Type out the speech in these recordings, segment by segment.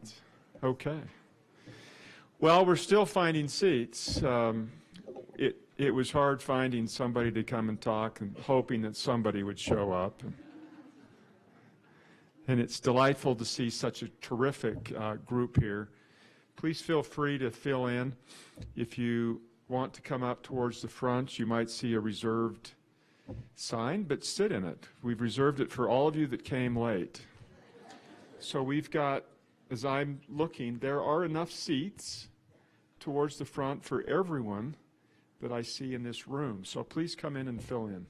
Silence. Okay. Well, we're still finding seats. It was hard finding somebody to come and talk and hoping that somebody would show up. And it's delightful to see such a terrific group here. Please feel free to fill in. If you want to come up towards the front, you might see a reserved sign, but sit in it. We've reserved it for all of you that came late. So we've got, as I'm looking, there are enough seats towards the front for everyone that I see in this room. So please come in and fill in.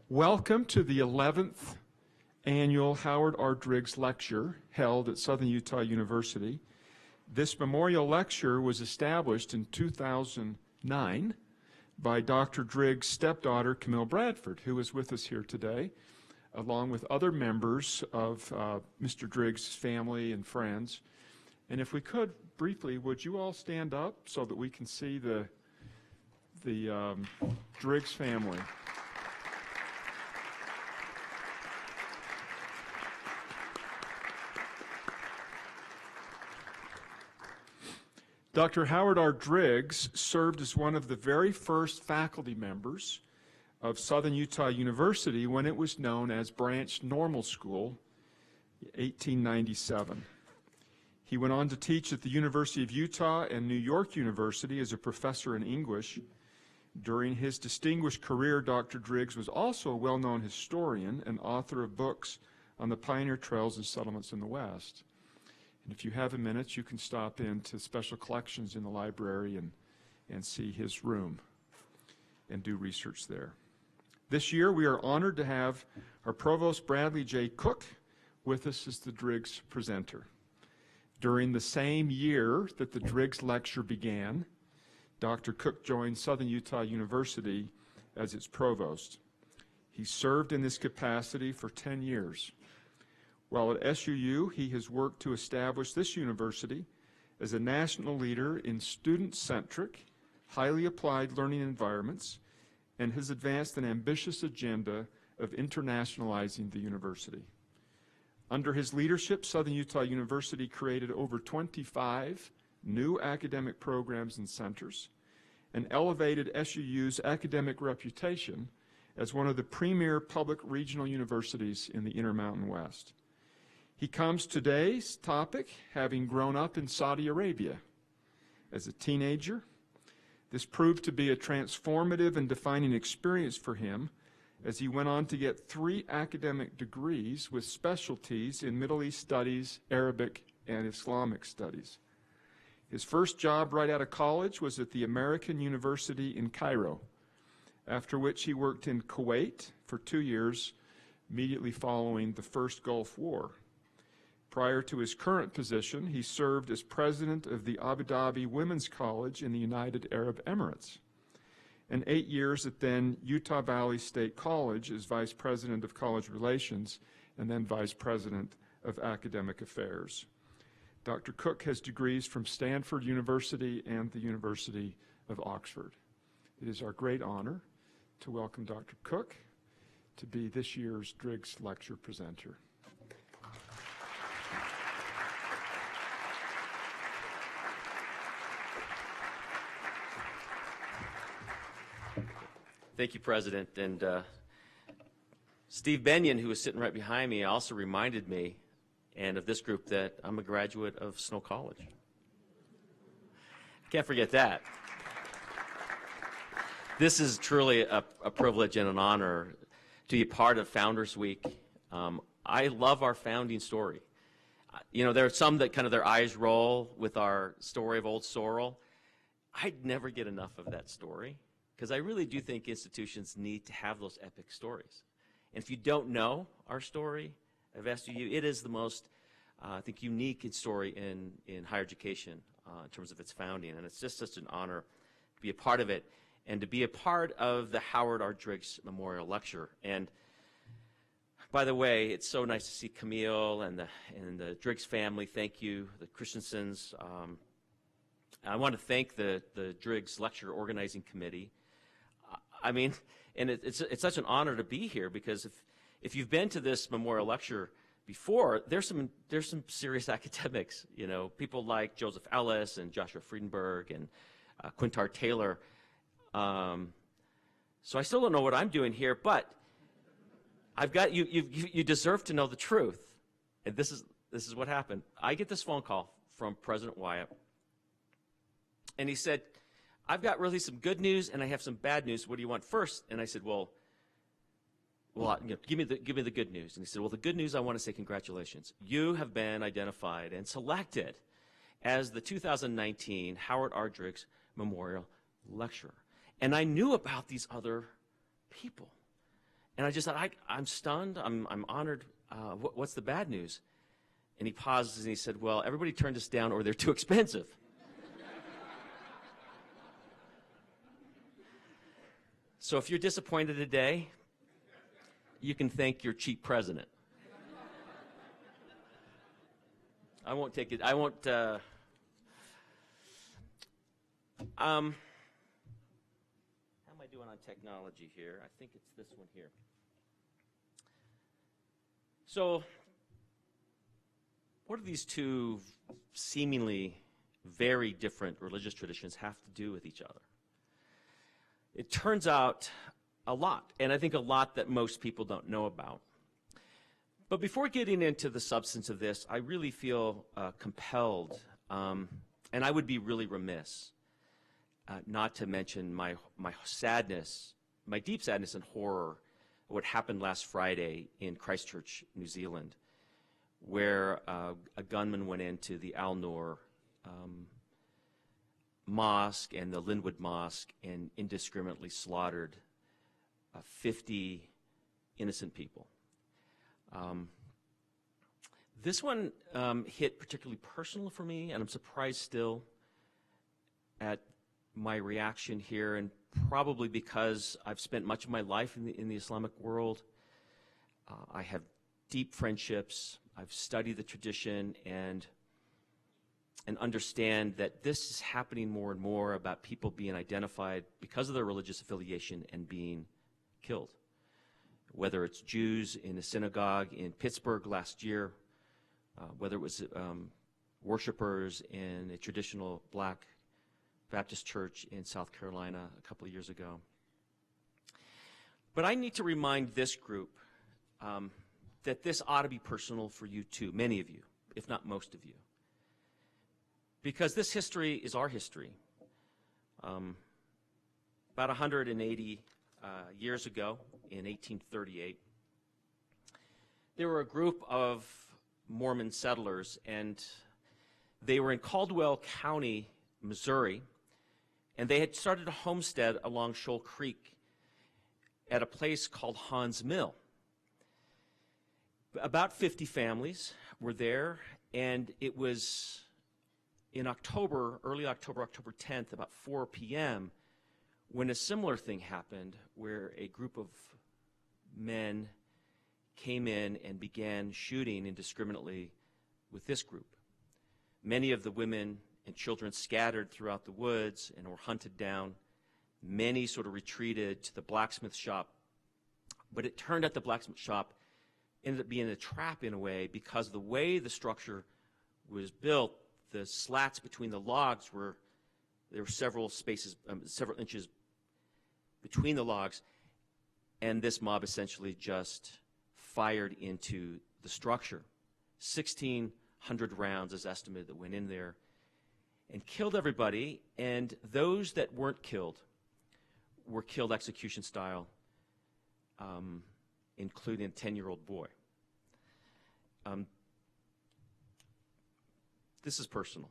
Welcome to the 11th annual Howard R. Driggs Lecture held at Southern Utah University. This memorial lecture was established in 2009 by Dr. Driggs' stepdaughter, Camille Bradford, who is with us here today, along with other members of Mr. Driggs' family and friends. And if we could, briefly, would you all stand up so that we can see the Driggs family? Dr. Howard R. Driggs served as one of the very first faculty members of Southern Utah University when it was known as Branch Normal School, 1897. He went on to teach at the University of Utah and New York University as a professor in English. During his distinguished career, Dr. Driggs was also a well-known historian and author of books on the pioneer trails and settlements in the West. And if you have a minute, you can stop into special collections in the library and see his room and do research there. This year, we are honored to have our Provost Bradley J. Cook with us as the Driggs presenter. During the same year that the Driggs Lecture began, Dr. Cook joined Southern Utah University as its provost. He served in this capacity for 10 years. While at SUU, he has worked to establish this university as a national leader in student-centric, highly applied learning environments, and has advanced an ambitious agenda of internationalizing the university. Under his leadership, Southern Utah University created over 25 new academic programs and centers, and elevated SUU's academic reputation as one of the premier public regional universities in the Intermountain West. He comes to today's topic having grown up in Saudi Arabia. As a teenager, this proved to be a transformative and defining experience for him as he went on to get 3 academic degrees with specialties in Middle East studies, Arabic, and Islamic studies. His first job right out of college was at the American University in Cairo, after which he worked in Kuwait for 2 years, immediately following the First Gulf War. Prior to his current position, he served as president of the Abu Dhabi Women's College in the United Arab Emirates, and 8 years at then Utah Valley State College as vice president of college relations and then vice president of academic affairs. Dr. Cook has degrees from Stanford University and the University of Oxford. It is our great honor to welcome Dr. Cook to be this year's Driggs Lecture presenter. Thank you, President. And Steve Benyon, who was sitting right behind me, also reminded me and of this group that I'm a graduate of Snow College. Can't forget that. This is truly a privilege and an honor to be part of Founders Week. I love our founding story. You know, there are some that kind of their eyes roll with our story of Old Sorrel. I'd never get enough of that story, because I really do think institutions need to have those epic stories. And if you don't know our story of SUU, it is the most, I think, unique story in higher education in terms of its founding. And it's just such an honor to be a part of it and to be a part of the Howard R. Driggs Memorial Lecture. And by the way, it's so nice to see Camille and the Driggs family. Thank you, the Christensens. I want to thank the Driggs Lecture Organizing Committee. I mean, and it's such an honor to be here, because if you've been to this memorial lecture before, there's some serious academics, people like Joseph Ellis and Joshua Friedenberg and Quintar Taylor. So I still don't know what I'm doing here, but I've got you deserve to know the truth. And this is what happened. I get this phone call from President Wyatt, and he said, "I've got really some good news and I have some bad news. What do you want first?" And I said, well, give me the good news. And he said, "Well, the good news, I want to say congratulations. You have been identified and selected as the 2019 Howard R. Driggs Memorial Lecturer." And I knew about these other people. And I just thought, I'm stunned. I'm honored. What's the bad news? And he pauses and he said, "Well, everybody turned us down or they're too expensive." So if you're disappointed today, you can thank your cheap president. I won't take it. I won't. How am I doing on technology here? I think it's this one here. So, what do these two seemingly very different religious traditions have to do with each other? It turns out a lot, and I think a lot that most people don't know about. But before getting into the substance of this, I really feel compelled, and I would be really remiss not to mention my sadness, my deep sadness and horror of what happened last Friday in Christchurch, New Zealand, where a gunman went into the Al Noor Mosque and the Linwood Mosque and indiscriminately slaughtered 50 innocent people. This one hit particularly personal for me, and I'm surprised still at my reaction here, and probably because I've spent much of my life in the Islamic world. I have deep friendships. I've studied the tradition and understand that this is happening more and more about people being identified because of their religious affiliation and being killed. Whether it's Jews in a synagogue in Pittsburgh last year, whether it was worshipers in a traditional black Baptist church in South Carolina a couple of years ago. But I need to remind this group that this ought to be personal for you too, many of you, if not most of you. Because this history is our history. About 180 years ago, in 1838, there were a group of Mormon settlers, and they were in Caldwell County, Missouri, and they had started a homestead along Shoal Creek at a place called Hahn's Mill. About 50 families were there, and it was in October, early October, October 10th, about 4 p.m., when a similar thing happened where a group of men came in and began shooting indiscriminately with this group. Many of the women and children scattered throughout the woods and were hunted down. Many sort of retreated to the blacksmith shop. But it turned out the blacksmith shop ended up being a trap in a way, because of the way the structure was built. The slats between the logs there were several spaces, several inches between the logs, and this mob essentially just fired into the structure. 1,600 rounds is estimated that went in there and killed everybody, and those that weren't killed were killed execution style, including a 10-year-old boy. This is personal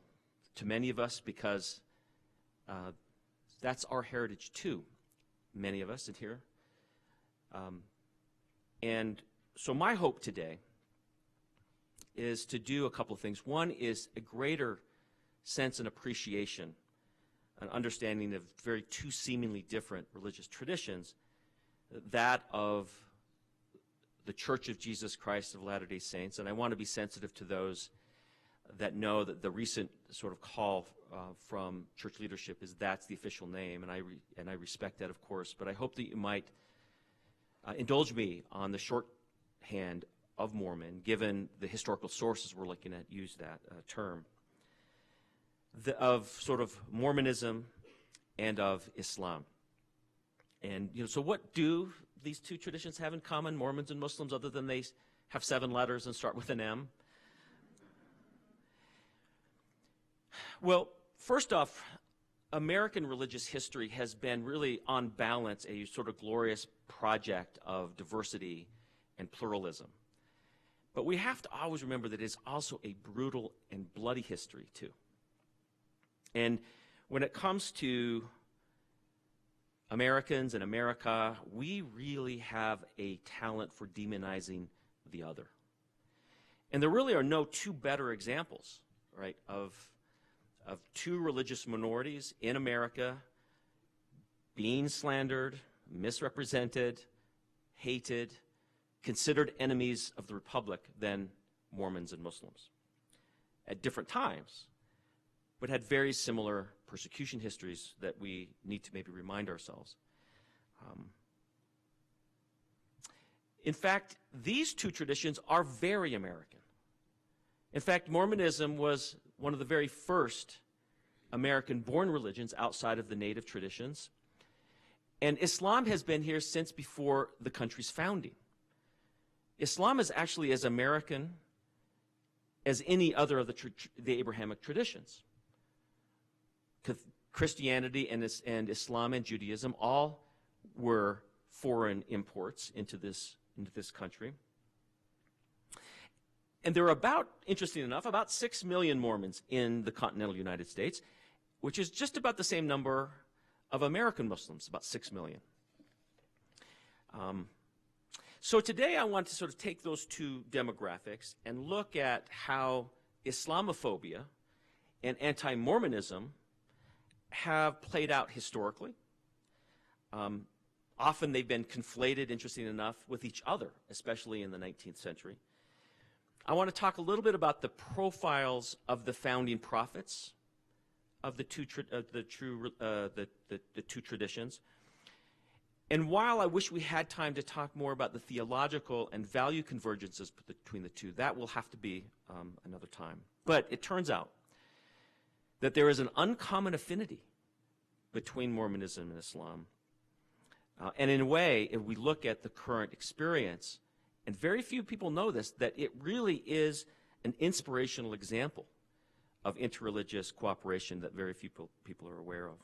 to many of us because that's our heritage too, many of us in here. And so my hope today is to do a couple of things. One is a greater sense and appreciation, an understanding of two seemingly different religious traditions, that of the Church of Jesus Christ of Latter-day Saints, and I want to be sensitive to those that know that the recent sort of call from church leadership is that's the official name, and I respect that, of course, but I hope that you might indulge me on the shorthand of Mormon, given the historical sources we're looking at use that term, of sort of Mormonism and of Islam. And so what do these two traditions have in common, Mormons and Muslims, other than they have 7 letters and start with an M? Well, first off, American religious history has been really, on balance, a sort of glorious project of diversity and pluralism. But we have to always remember that it is also a brutal and bloody history, too. And when it comes to Americans and America, we really have a talent for demonizing the other. And there really are no two better examples, right, of two religious minorities in America being slandered, misrepresented, hated, considered enemies of the Republic than Mormons and Muslims. At different times, but had very similar persecution histories that we need to maybe remind ourselves. In fact, these two traditions are very American. In fact, Mormonism was one of the very first American-born religions outside of the native traditions. And Islam has been here since before the country's founding. Islam is actually as American as any other of the Abrahamic traditions. Christianity and Islam and Judaism all were foreign imports into this country. And there are interesting enough, about 6 million Mormons in the continental United States, which is just about the same number of American Muslims, about 6 million. So today I want to sort of take those two demographics and look at how Islamophobia and anti-Mormonism have played out historically. Often they've been conflated, interesting enough, with each other, especially in the 19th century. I want to talk a little bit about the profiles of the founding prophets of the two traditions. And while I wish we had time to talk more about the theological and value convergences between the two, that will have to be another time. But it turns out that there is an uncommon affinity between Mormonism and Islam. And in a way, if we look at the current experience, and very few people know this, that it really is an inspirational example of interreligious cooperation that very few people are aware of.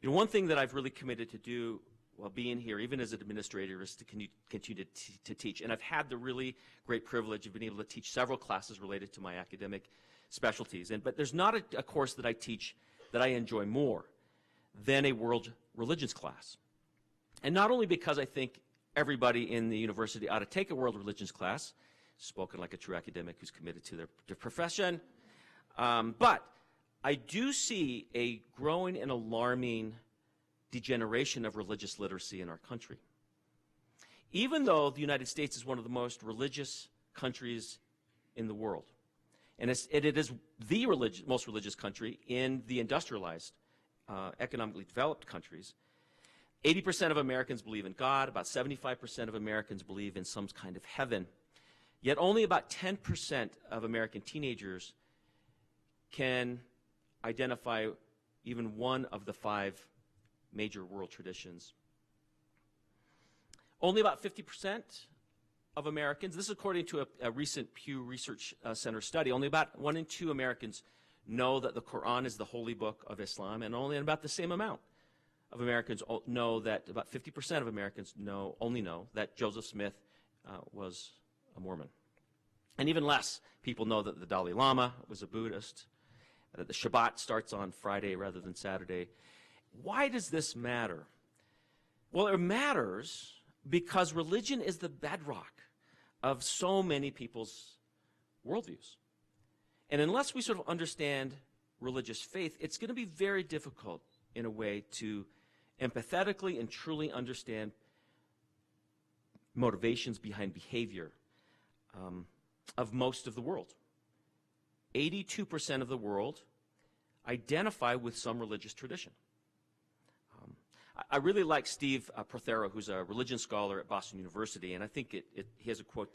One thing that I've really committed to do while being here, even as an administrator, is to continue to teach. And I've had the really great privilege of being able to teach several classes related to my academic specialties. But there's not a course that I teach that I enjoy more than a world religions class. And not only because I think everybody in the university ought to take a world religions class, spoken like a true academic who's committed to their profession, but I do see a growing and alarming degeneration of religious literacy in our country. Even though the United States is one of the most religious countries in the world, and it is the most religious country in the industrialized, economically developed countries, 80% of Americans believe in God, about 75% of Americans believe in some kind of heaven, yet only about 10% of American teenagers can identify even one of the 5 major world traditions. Only about 50% of Americans, this is according to a recent Pew Research Center study, only about 1 in 2 Americans know that the Quran is the holy book of Islam, and only about the same amount of Americans know that, about 50% of Americans only know that Joseph Smith was a Mormon. And even less people know that the Dalai Lama was a Buddhist, that the Shabbat starts on Friday rather than Saturday. Why does this matter? Well, it matters because religion is the bedrock of so many people's worldviews. And unless we sort of understand religious faith, it's going to be very difficult in a way to empathetically and truly understand motivations behind behavior of most of the world. 82% of the world identify with some religious tradition. I really like Steve Prothero, who's a religion scholar at Boston University, and I think he has a quote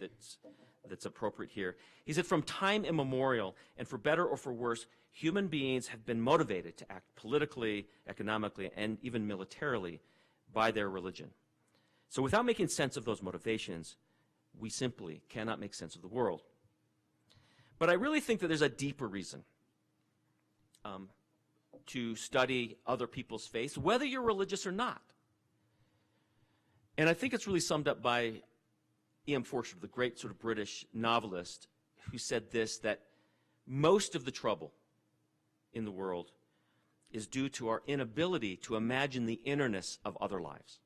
that's appropriate here. He said, from time immemorial, and for better or for worse, human beings have been motivated to act politically, economically, and even militarily by their religion. So without making sense of those motivations, we simply cannot make sense of the world. But I really think that there's a deeper reason to study other people's faiths, whether you're religious or not. And I think it's really summed up by E.M. Forster, the great sort of British novelist, who said this, that most of the trouble in the world is due to our inability to imagine the innerness of other lives.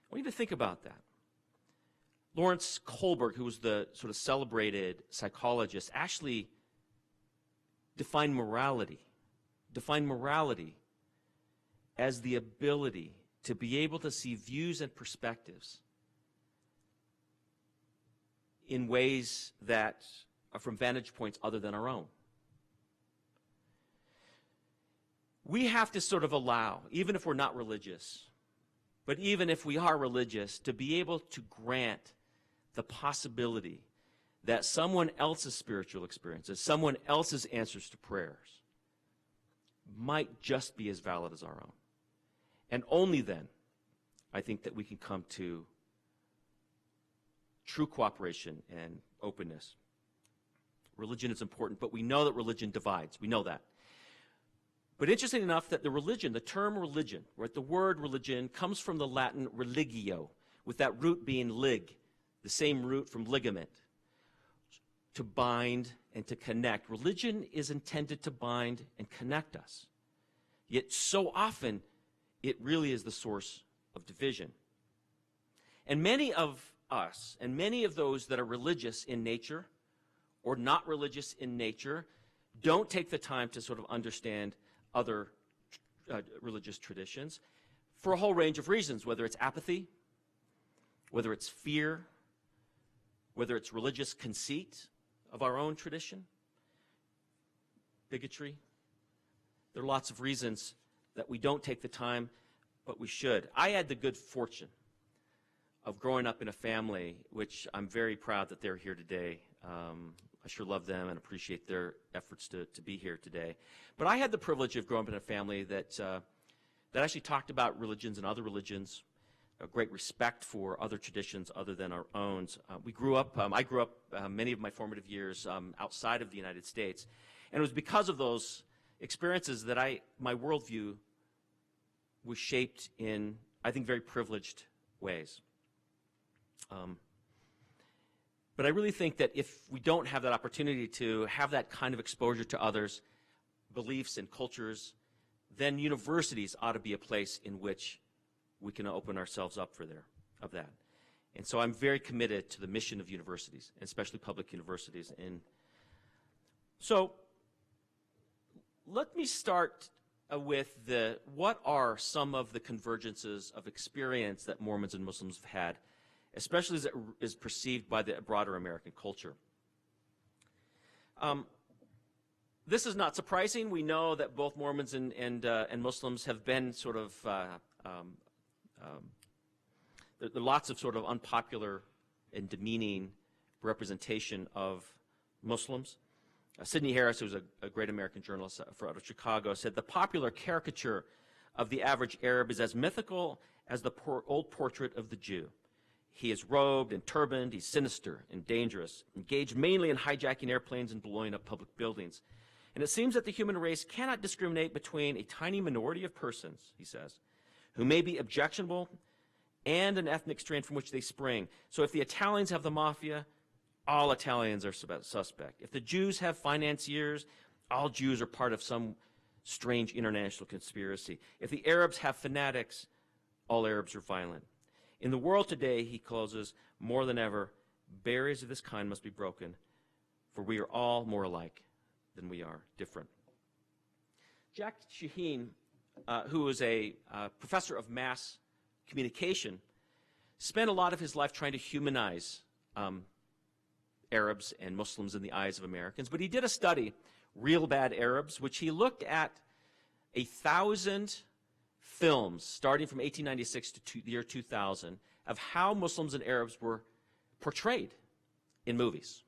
I want you to think about that. Lawrence Kohlberg, who was the sort of celebrated psychologist, actually defined morality as the ability to be able to see views and perspectives in ways that are from vantage points other than our own. We have to sort of allow, even if we're not religious, but even if we are religious, to be able to grant the possibility that someone else's spiritual experiences, someone else's answers to prayers, might just be as valid as our own. And only then, I think that we can come to true cooperation and openness. Religion is important, but we know that religion divides. We know that. But interesting enough that the term religion, right, the word religion comes from the Latin religio, with that root being lig, the same root from ligament, to bind and to connect. Religion is intended to bind and connect us. Yet so often, it really is the source of division. And many of us, and many of those that are religious in nature, or not religious in nature, don't take the time to sort of understand other religious traditions for a whole range of reasons, whether it's apathy, whether it's fear, whether it's religious conceit of our own tradition, bigotry. There are lots of reasons that we don't take the time, but we should. I had the good fortune of growing up in a family, which I'm very proud that they're here today. I sure love them and appreciate their efforts to be here today. But I had the privilege of growing up in a family that actually talked about religions and other religions, a great respect for other traditions other than our own. I grew up many of my formative years outside of the United States. And it was because of those experiences that my worldview was shaped in, I think, very privileged ways. But I really think that if we don't have that opportunity to have that kind of exposure to others' beliefs and cultures, then universities ought to be a place in which we can open ourselves up for that. And so I'm very committed to the mission of universities, especially public universities. And so let me start with what are some of the convergences of experience that Mormons and Muslims have had, especially as it is perceived by the broader American culture. This is not surprising. We know that both Mormons and Muslims have been sort of, there are lots of sort of unpopular and demeaning representation of Muslims. Sidney Harris, who's a great American journalist out of Chicago, said the popular caricature of the average Arab is as mythical as the old portrait of the Jew. He is robed and turbaned, he's sinister and dangerous, engaged mainly in hijacking airplanes and blowing up public buildings. And it seems that the human race cannot discriminate between a tiny minority of persons, he says, who may be objectionable and an ethnic strain from which they spring. So if the Italians have the mafia, all Italians are suspect. If the Jews have financiers, all Jews are part of some strange international conspiracy. If the Arabs have fanatics, all Arabs are violent. In the world today, he closes, more than ever, barriers of this kind must be broken, for we are all more alike than we are different. Jack Shaheen, who is a professor of mass communication, spent a lot of his life trying to humanize Arabs and Muslims in the eyes of Americans. But he did a study, Real Bad Arabs, which he looked at 1,000 films starting from 1896 to the year 2000 of how Muslims and Arabs were portrayed in movies.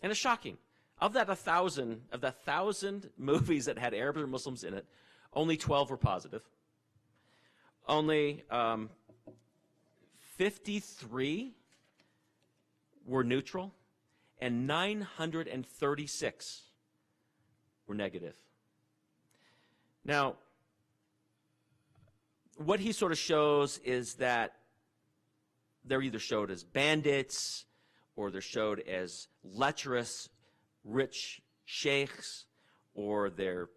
And it's shocking. Of the 1,000 movies that had Arabs or Muslims in it, only 12 were positive. Only 53 were neutral, and 936 were negative. Now, what he sort of shows is that they're either showed as bandits or they're showed as lecherous, rich sheikhs, or the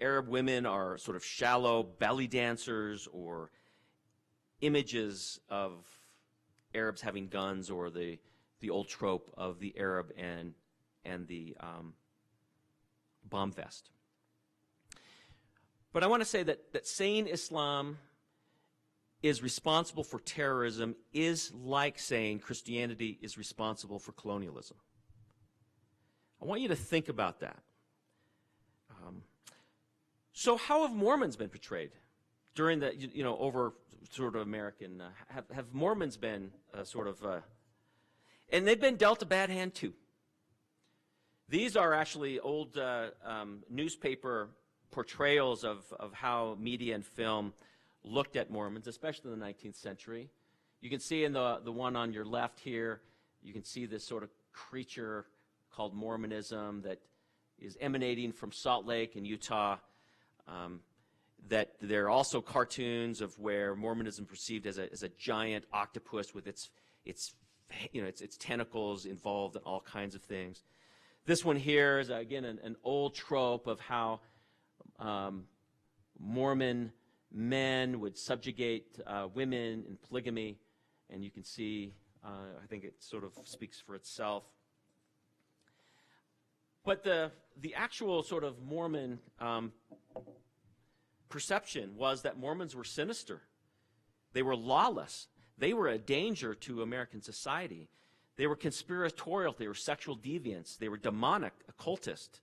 Arab women are sort of shallow belly dancers, or images of Arabs having guns, or the old trope of the Arab and the bomb vest. But I want to say that saying Islam is responsible for terrorism is like saying Christianity is responsible for colonialism. I want you to think about that. So how have Mormons been portrayed during the, over sort of American, have Mormons been and they've been dealt a bad hand too. These are actually old newspaper portrayals of how media and film looked at Mormons, especially in the 19th century. You can see in the one on your left here, you can see this sort of creature called Mormonism that is emanating from Salt Lake in Utah. That there are also cartoons of where Mormonism perceived as a giant octopus with its tentacles involved in all kinds of things. This one here is again an old trope of how Mormon men would subjugate women in polygamy, and you can see, I think it sort of speaks for itself. But the actual sort of Mormon perception was that Mormons were sinister. They were lawless. They were a danger to American society. They were conspiratorial. They were sexual deviants. They were demonic, occultist.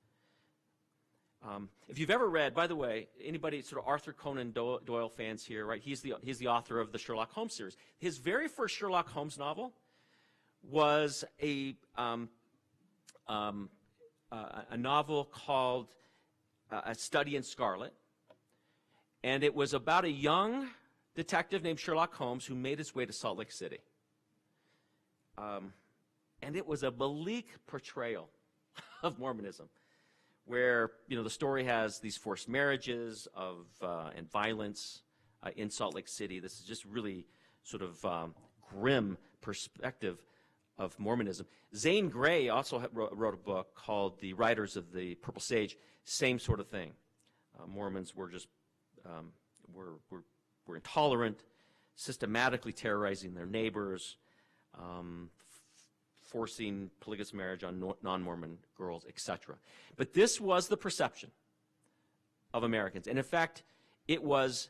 If you've ever read, by the way, anybody sort of Arthur Conan Doyle fans here, right? He's the author of the Sherlock Holmes series. His very first Sherlock Holmes novel was a novel called A Study in Scarlet, and it was about a young detective named Sherlock Holmes who made his way to Salt Lake City. And it was a bleak portrayal of Mormonism, where the story has these forced marriages and violence in Salt Lake City. This is just really sort of grim perspective of Mormonism. Zane Grey also wrote a book called The Riders of the Purple Sage. Same sort of thing. Mormons were just were intolerant, systematically terrorizing their neighbors, forcing polygamous marriage on non-Mormon girls, etc. But this was the perception of Americans. And in fact, it was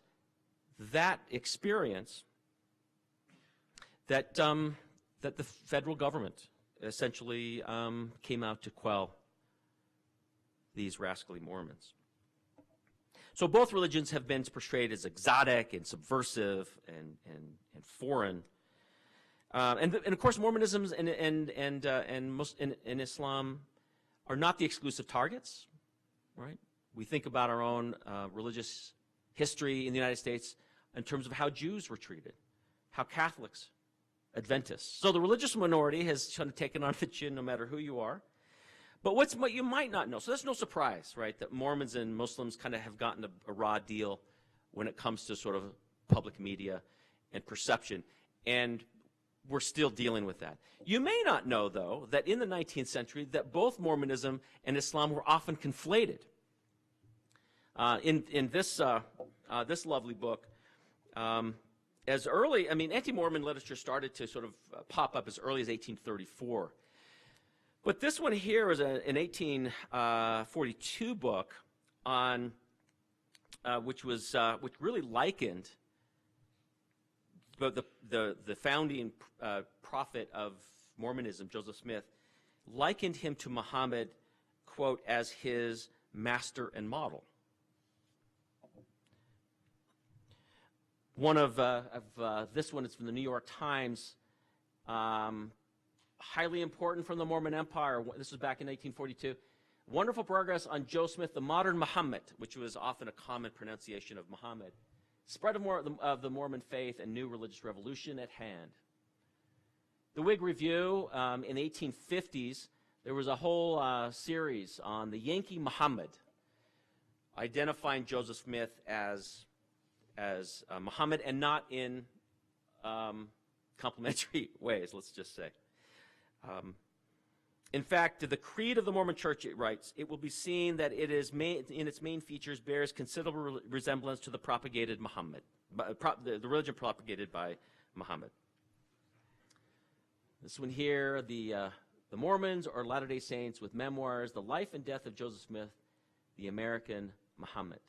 that experience that that the federal government essentially came out to quell these rascally Mormons. So both religions have been portrayed as exotic and subversive and foreign. And of course, Mormonism and Islam are not the exclusive targets, right? We think about our own religious history in the United States in terms of how Jews were treated, how Catholics, Adventists. So the religious minority has kind of taken on the chin no matter who you are. But what you might not know, so that's no surprise, right, that Mormons and Muslims kind of have gotten a raw deal when it comes to sort of public media and perception. And we're still dealing with that. You may not know, though, that in the 19th century that both Mormonism and Islam were often conflated. In this lovely book, as early, anti-Mormon literature started to sort of pop up as early as 1834. But this one here is an 1842 book on which really likened the founding prophet of Mormonism, Joseph Smith, likened him to Muhammad, quote, as his master and model. One of this one is from the New York Times. highly important from the Mormon Empire. This was back in 1842. Wonderful progress on Joe Smith, the modern Muhammad, which was often a common pronunciation of Muhammad. Spread of the Mormon faith and new religious revolution at hand. The Whig Review in the 1850s, there was a whole series on the Yankee Muhammad, identifying Joseph Smith as Muhammad, and not in complimentary ways, let's just say. In fact, the creed of the Mormon Church, it writes, it will be seen that it is in its main features bears considerable resemblance to the propagated Muhammad, the religion propagated by Muhammad. This one here, the Mormons or Latter-day Saints with memoirs, The Life and Death of Joseph Smith, the American Muhammad.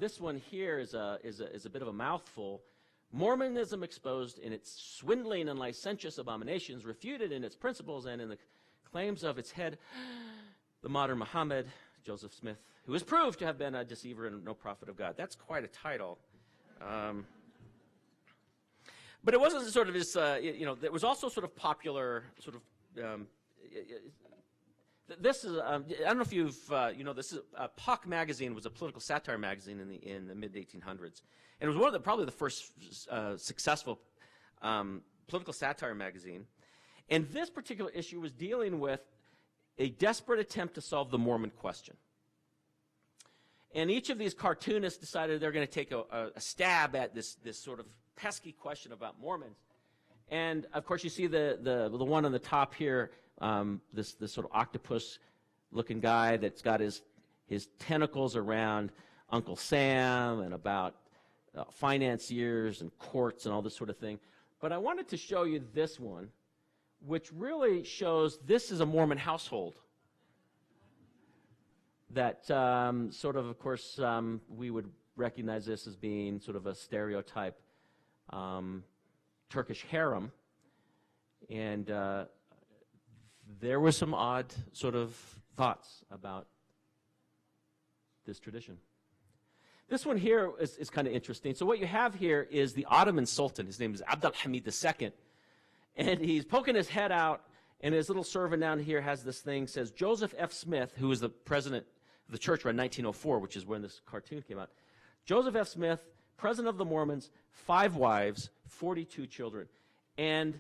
This one here is a bit of a mouthful. Mormonism exposed in its swindling and licentious abominations, refuted in its principles and in the claims of its head, the modern Muhammad, Joseph Smith, who is proved to have been a deceiver and no prophet of God. That's quite a title. But it wasn't sort of this, there was also sort of popular, sort of, this is, I don't know if you've, this is, Puck magazine was a political satire magazine in the mid-1800s. And it was one of probably the first successful political satire magazine. And this particular issue was dealing with a desperate attempt to solve the Mormon question. And each of these cartoonists decided they're going to take a stab at this sort of pesky question about Mormons. And, of course, you see the one on the top here, this sort of octopus-looking guy that's got his tentacles around Uncle Sam and about financiers and courts and all this sort of thing. But I wanted to show you this one, which really shows this is a Mormon household. That sort of course, we would recognize this as being sort of a stereotype Turkish harem. And there were some odd sort of thoughts about this tradition. This one here is kind of interesting. So what you have here is the Ottoman Sultan. His name is Abd al-Hamid II. And he's poking his head out, and his little servant down here has this thing, says, Joseph F. Smith, who was the president of the church around 1904, which is when this cartoon came out. Joseph F. Smith, president of the Mormons, 5 wives, 42 children. And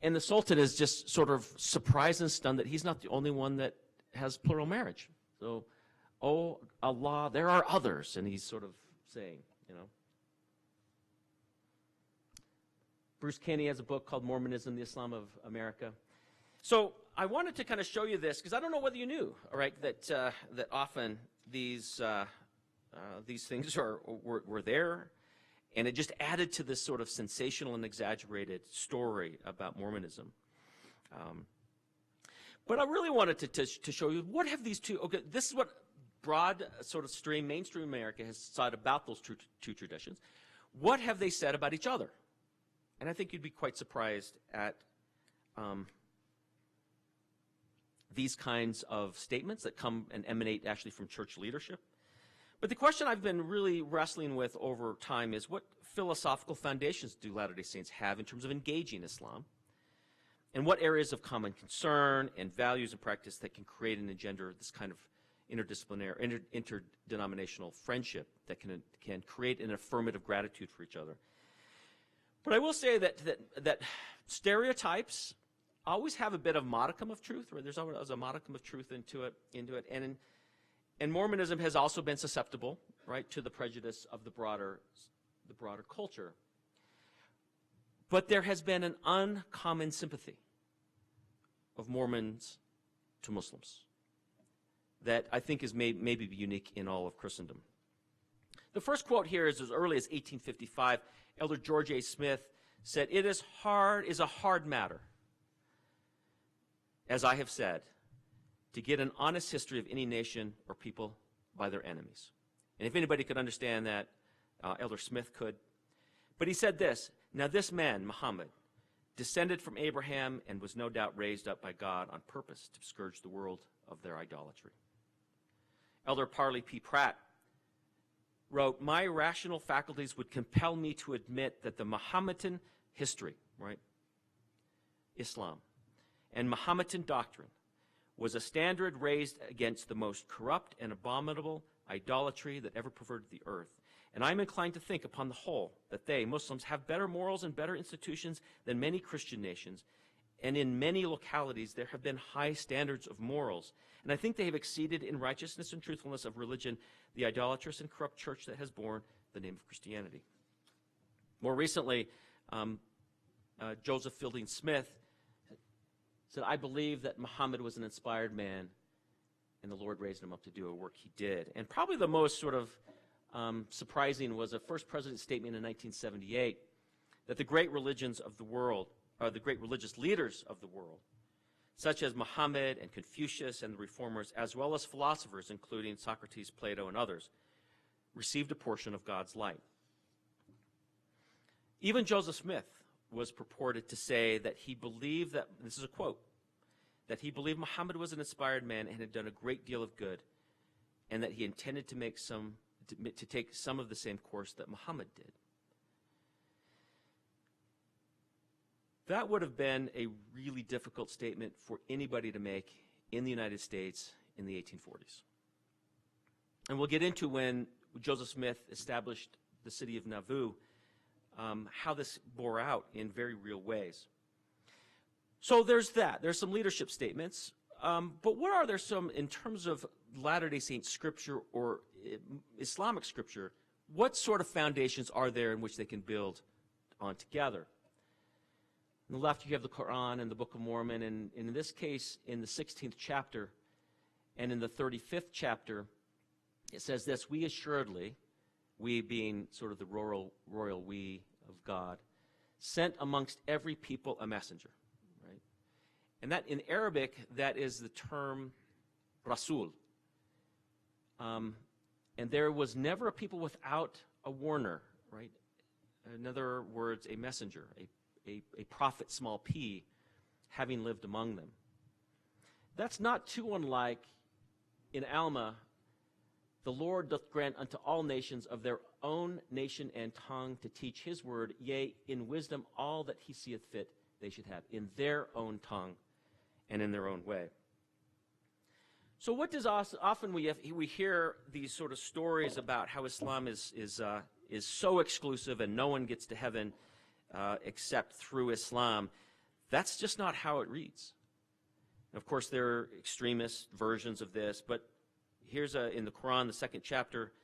the Sultan is just sort of surprised and stunned that he's not the only one that has plural marriage. So, oh, Allah, there are others. And he's sort of saying, Bruce Kenney has a book called Mormonism, the Islam of America. So I wanted to kind of show you this, because I don't know whether you knew, all right, that often these things were there. And it just added to this sort of sensational and exaggerated story about Mormonism. But I really wanted to show you, what have these two, okay, this is what broad sort of mainstream America has said about those two traditions. What have they said about each other? And I think you'd be quite surprised at these kinds of statements that come and emanate actually from church leadership. But the question I've been really wrestling with over time is, what philosophical foundations do Latter-day Saints have in terms of engaging Islam? And what areas of common concern and values and practice that can create and engender this kind of interdisciplinary, interdenominational friendship that can create an affirmative gratitude for each other? But I will say that stereotypes always have a bit of modicum of truth, right? There's always a modicum of truth into it. And Mormonism has also been susceptible, right, to the prejudice of the broader culture. But there has been an uncommon sympathy of Mormons to Muslims that I think is maybe unique in all of Christendom. The first quote here is as early as 1855. Elder George A. Smith said, "It is a hard matter, as I have said, to get an honest history of any nation or people by their enemies." And if anybody could understand that, Elder Smith could. But he said this, "Now this man, Muhammad, descended from Abraham and was no doubt raised up by God on purpose to scourge the world of their idolatry." Elder Parley P. Pratt wrote, "My rational faculties would compel me to admit that the Mohammedan history, right, Islam, and Mohammedan doctrine was a standard raised against the most corrupt and abominable idolatry that ever perverted the earth. And I am inclined to think, upon the whole, that they, Muslims, have better morals and better institutions than many Christian nations, and in many localities there have been high standards of morals. And I think they have exceeded in righteousness and truthfulness of religion the idolatrous and corrupt church that has borne the name of Christianity." More recently, Joseph Fielding Smith said, "I believe that Muhammad was an inspired man, and the Lord raised him up to do a work he did." And probably the most sort of surprising was a First President's statement in 1978 that the great religions of the world, or the great religious leaders of the world, such as Muhammad and Confucius and the reformers, as well as philosophers, including Socrates, Plato, and others, received a portion of God's light. Even Joseph Smith was purported to say that he believed that, this is a quote, that he believed Muhammad was an inspired man and had done a great deal of good, and that he intended to take some of the same course that Muhammad did. That would have been a really difficult statement for anybody to make in the United States in the 1840s. And we'll get into when Joseph Smith established the city of Nauvoo, how this bore out in very real ways. So there's that. There's some leadership statements. But what are there some, in terms of Latter-day Saint scripture or Islamic scripture, what sort of foundations are there in which they can build on together? On the left, you have the Quran and the Book of Mormon, and in this case, in the 16th chapter and in the 35th chapter, it says this: "We assuredly," we being sort of the royal we of God, "sent amongst every people a messenger." Right? And that, in Arabic, that is the term Rasul. And there was never a people without a warner, right? In other words, a messenger, a prophet, small p, having lived among them. That's not too unlike in Alma, "The Lord doth grant unto all nations of their own nation and tongue to teach his word, yea, in wisdom all that he seeth fit they should have, in their own tongue and in their own way." So what does often we hear these sort of stories about how Islam is so exclusive and no one gets to heaven except through Islam. That's just not how it reads. And of course, there are extremist versions of this, but here's in the Quran, the 2nd chapter.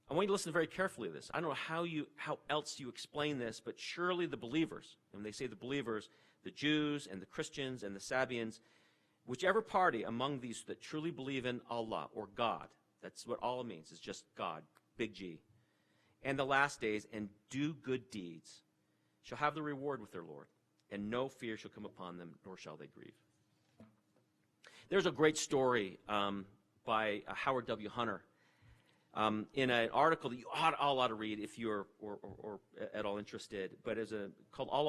I want you to listen very carefully to this. I don't know how else you explain this, but surely the believers, and when they say the believers, the Jews and the Christians and the Sabians, whichever party among these that truly believe in Allah or God, that's what Allah means, is just God, big G, and the last days, and do good deeds, shall have the reward with their Lord, and no fear shall come upon them, nor shall they grieve. There's a great story by Howard W. Hunter in an article that you all ought to read if you're or at all interested, but it's called All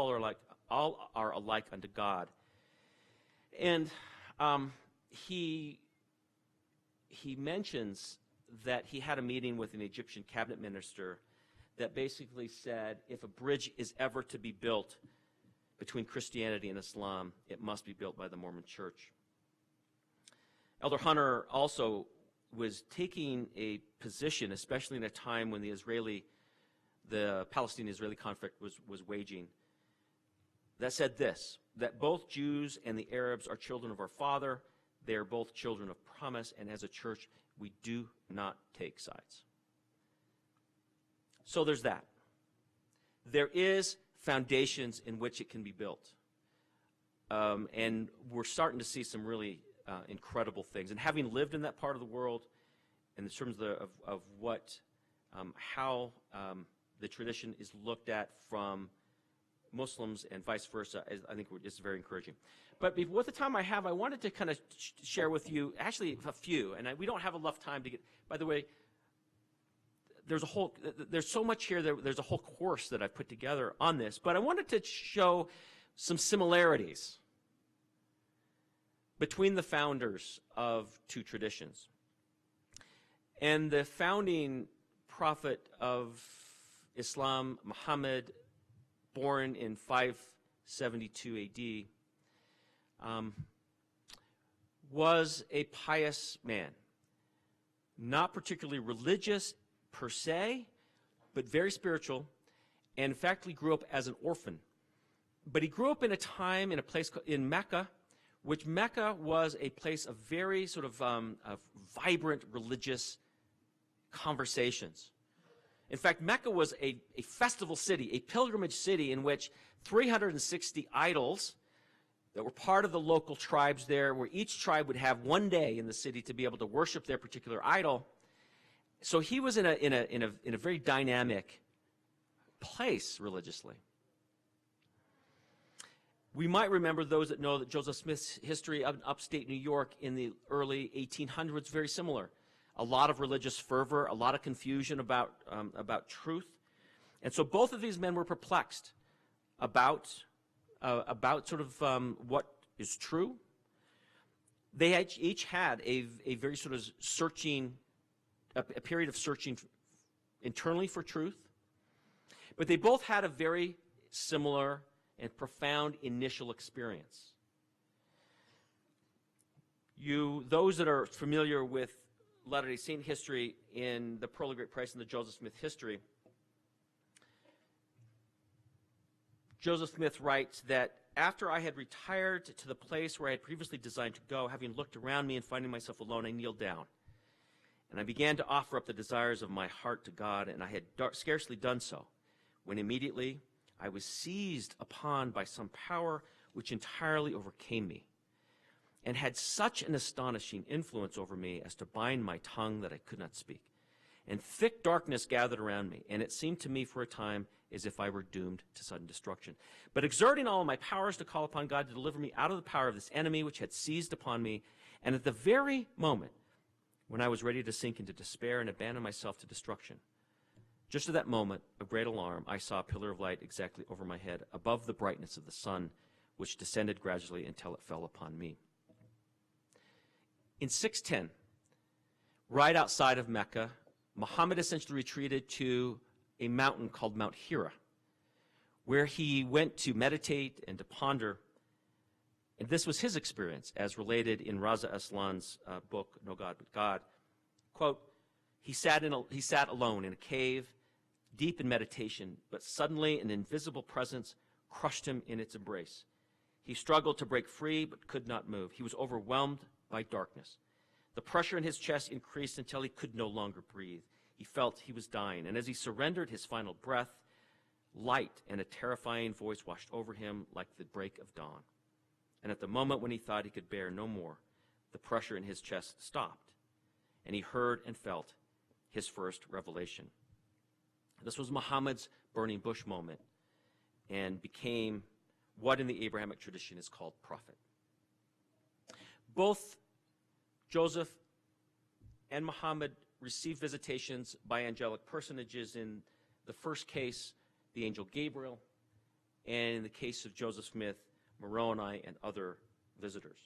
Are Alike Unto God. And he mentions that he had a meeting with an Egyptian cabinet minister that basically said, if a bridge is ever to be built between Christianity and Islam, it must be built by the Mormon Church. Elder Hunter also was taking a position, especially in a time when the Palestinian-Israeli conflict was waging, that said this, that both Jews and the Arabs are children of our Father. They are both children of promise, and as a church, we do not take sides. So there's that. There is foundations in which it can be built. And we're starting to see some really incredible things. And having lived in that part of the world, in terms of what, how the tradition is looked at from Muslims and vice versa, I think it's very encouraging. But with the time I have, I wanted to kind of share with you, actually a few, and we don't have enough time to get, by the way, there's so much here, there's a whole course that I've put together on this, but I wanted to show some similarities between the founders of two traditions. And the founding prophet of Islam, Muhammad, born in 572 AD, was a pious man. Not particularly religious per se, but very spiritual. And in fact, he grew up as an orphan. But he grew up in a time, in a place in Mecca, which Mecca was a place of very sort of vibrant religious conversations. In fact, Mecca was a festival city, a pilgrimage city in which 360 idols that were part of the local tribes there, where each tribe would have one day in the city to be able to worship their particular idol. So he was in a very dynamic place religiously. We might remember, those that know, that Joseph Smith's history of upstate New York in the early 1800s, very similar. A lot of religious fervor, a lot of confusion about truth. And so both of these men were perplexed about sort of what is true. They each had a very sort of searching, a period of searching internally for truth. But they both had a very similar and profound initial experience. Those that are familiar with Latter-day Saint history in the Pearl of Great Price and the Joseph Smith history, Joseph Smith writes that after I had retired to the place where I had previously designed to go, having looked around me and finding myself alone, I kneeled down. And I began to offer up the desires of my heart to God, and I had scarcely done so, when immediately I was seized upon by some power which entirely overcame me, and had such an astonishing influence over me as to bind my tongue that I could not speak. And thick darkness gathered around me, and it seemed to me for a time as if I were doomed to sudden destruction. But exerting all of my powers to call upon God to deliver me out of the power of this enemy which had seized upon me, and at the very moment when I was ready to sink into despair and abandon myself to destruction, just at that moment of great alarm, I saw a pillar of light exactly over my head, above the brightness of the sun, which descended gradually until it fell upon me. In 610, right outside of Mecca, Muhammad essentially retreated to a mountain called Mount Hira, where he went to meditate and to ponder. And this was his experience, as related in Raza Aslan's book, No God But God. Quote, he sat alone in a cave, deep in meditation, but suddenly an invisible presence crushed him in its embrace. He struggled to break free, but could not move. He was overwhelmed by darkness. The pressure in his chest increased until he could no longer breathe. He felt he was dying, and as he surrendered his final breath, light and a terrifying voice washed over him like the break of dawn. And at the moment when he thought he could bear no more, the pressure in his chest stopped, and he heard and felt his first revelation. This was Muhammad's burning bush moment, and became what in the Abrahamic tradition is called prophet. Both Joseph and Muhammad received visitations by angelic personages. In the first case, the angel Gabriel, and in the case of Joseph Smith, Moroni and other visitors.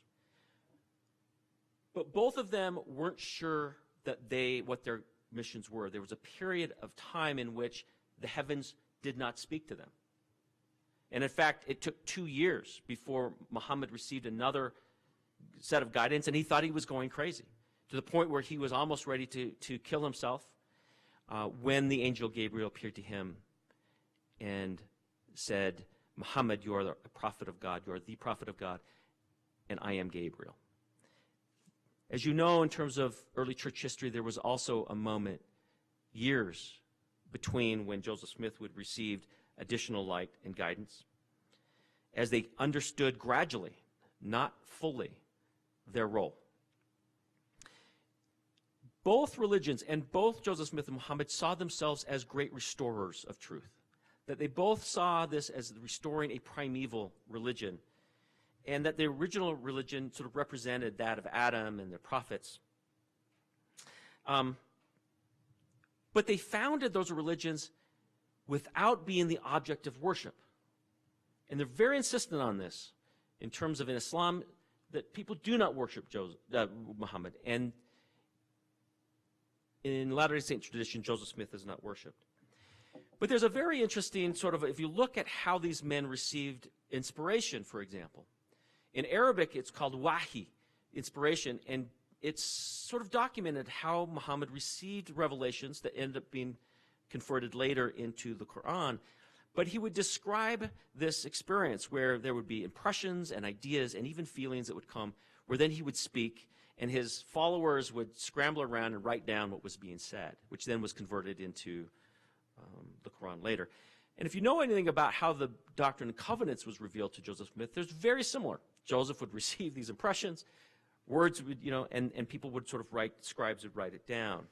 But both of them weren't sure that what their missions were. There was a period of time in which the heavens did not speak to them. And in fact, it took 2 years before Muhammad received another set of guidance, and he thought he was going crazy, to the point where he was almost ready to kill himself when the angel Gabriel appeared to him and said, Muhammad, you are the prophet of God, you are the prophet of God, and I am Gabriel. As you know, in terms of early church history, there was also a moment, years between when Joseph Smith would receive additional light and guidance, as they understood gradually, not fully, their role. Both religions, and both Joseph Smith and Muhammad, saw themselves as great restorers of truth. That they both saw this as restoring a primeval religion, and that the original religion sort of represented that of Adam and the prophets. But they founded those religions without being the object of worship. And they're very insistent on this in terms of in Islam, that people do not worship Muhammad. And in Latter-day Saint tradition, Joseph Smith is not worshipped. But there's a very interesting sort of, if you look at how these men received inspiration, for example. In Arabic, it's called wahi, inspiration, and it's sort of documented how Muhammad received revelations that ended up being converted later into the Quran. But he would describe this experience where there would be impressions and ideas and even feelings that would come, where then he would speak, and his followers would scramble around and write down what was being said, which then was converted into the Quran later. And if you know anything about how the Doctrine and Covenants was revealed to Joseph Smith, there's very similar. Joseph would receive these impressions, words would, and people would sort of write, scribes would write it down.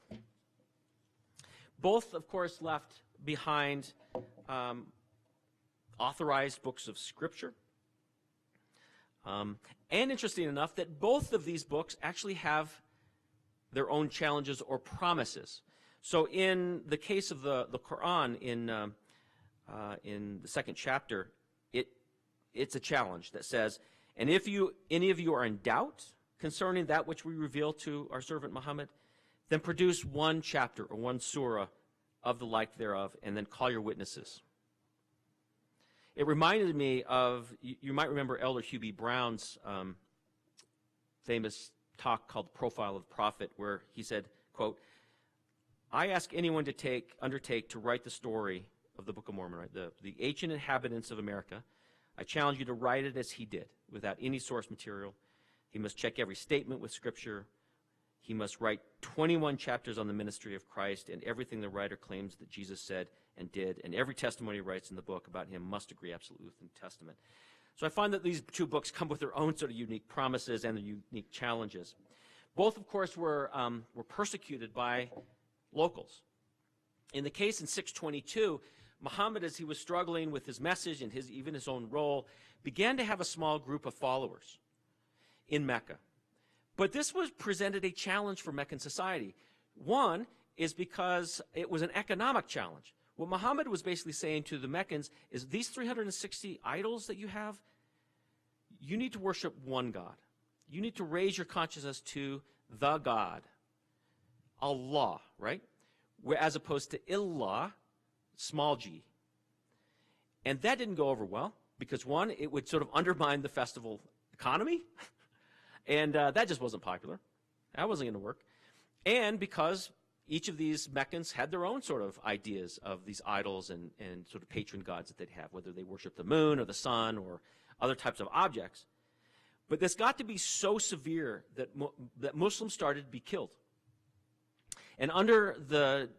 Both, of course, left behind authorized books of Scripture. And interesting enough that both of these books actually have their own challenges or promises. So in the case of the Quran, in the second chapter, it's a challenge that says, and if any of you are in doubt concerning that which we reveal to our servant Muhammad, then produce one chapter or one surah of the like thereof, and then call your witnesses. It reminded me of, you might remember Elder Hugh B. Brown's famous talk called Profile of the Prophet, where he said, quote, I ask anyone to undertake to write the story of the Book of Mormon, right? The ancient inhabitants of America. I challenge you to write it as he did, without any source material. He must check every statement with Scripture. He must write 21 chapters on the ministry of Christ and everything the writer claims that Jesus said and did, and every testimony he writes in the book about him must agree absolutely with the New Testament. So I find that these two books come with their own sort of unique promises and their unique challenges. Both, of course, were persecuted by locals. In the case in 622, Muhammad, as he was struggling with his message and even his own role, began to have a small group of followers in Mecca. But this presented a challenge for Meccan society. One is because it was an economic challenge. What Muhammad was basically saying to the Meccans is, these 360 idols that you have, you need to worship one God. You need to raise your consciousness to the God, Allah, right? As opposed to illah, small g. And that didn't go over well because, one, it would sort of undermine the festival economy, and that just wasn't popular. That wasn't going to work. And because each of these Meccans had their own sort of ideas of these idols and sort of patron gods that they'd have, whether they worshiped the moon or the sun or other types of objects. But this got to be so severe that Muslims started to be killed. And under the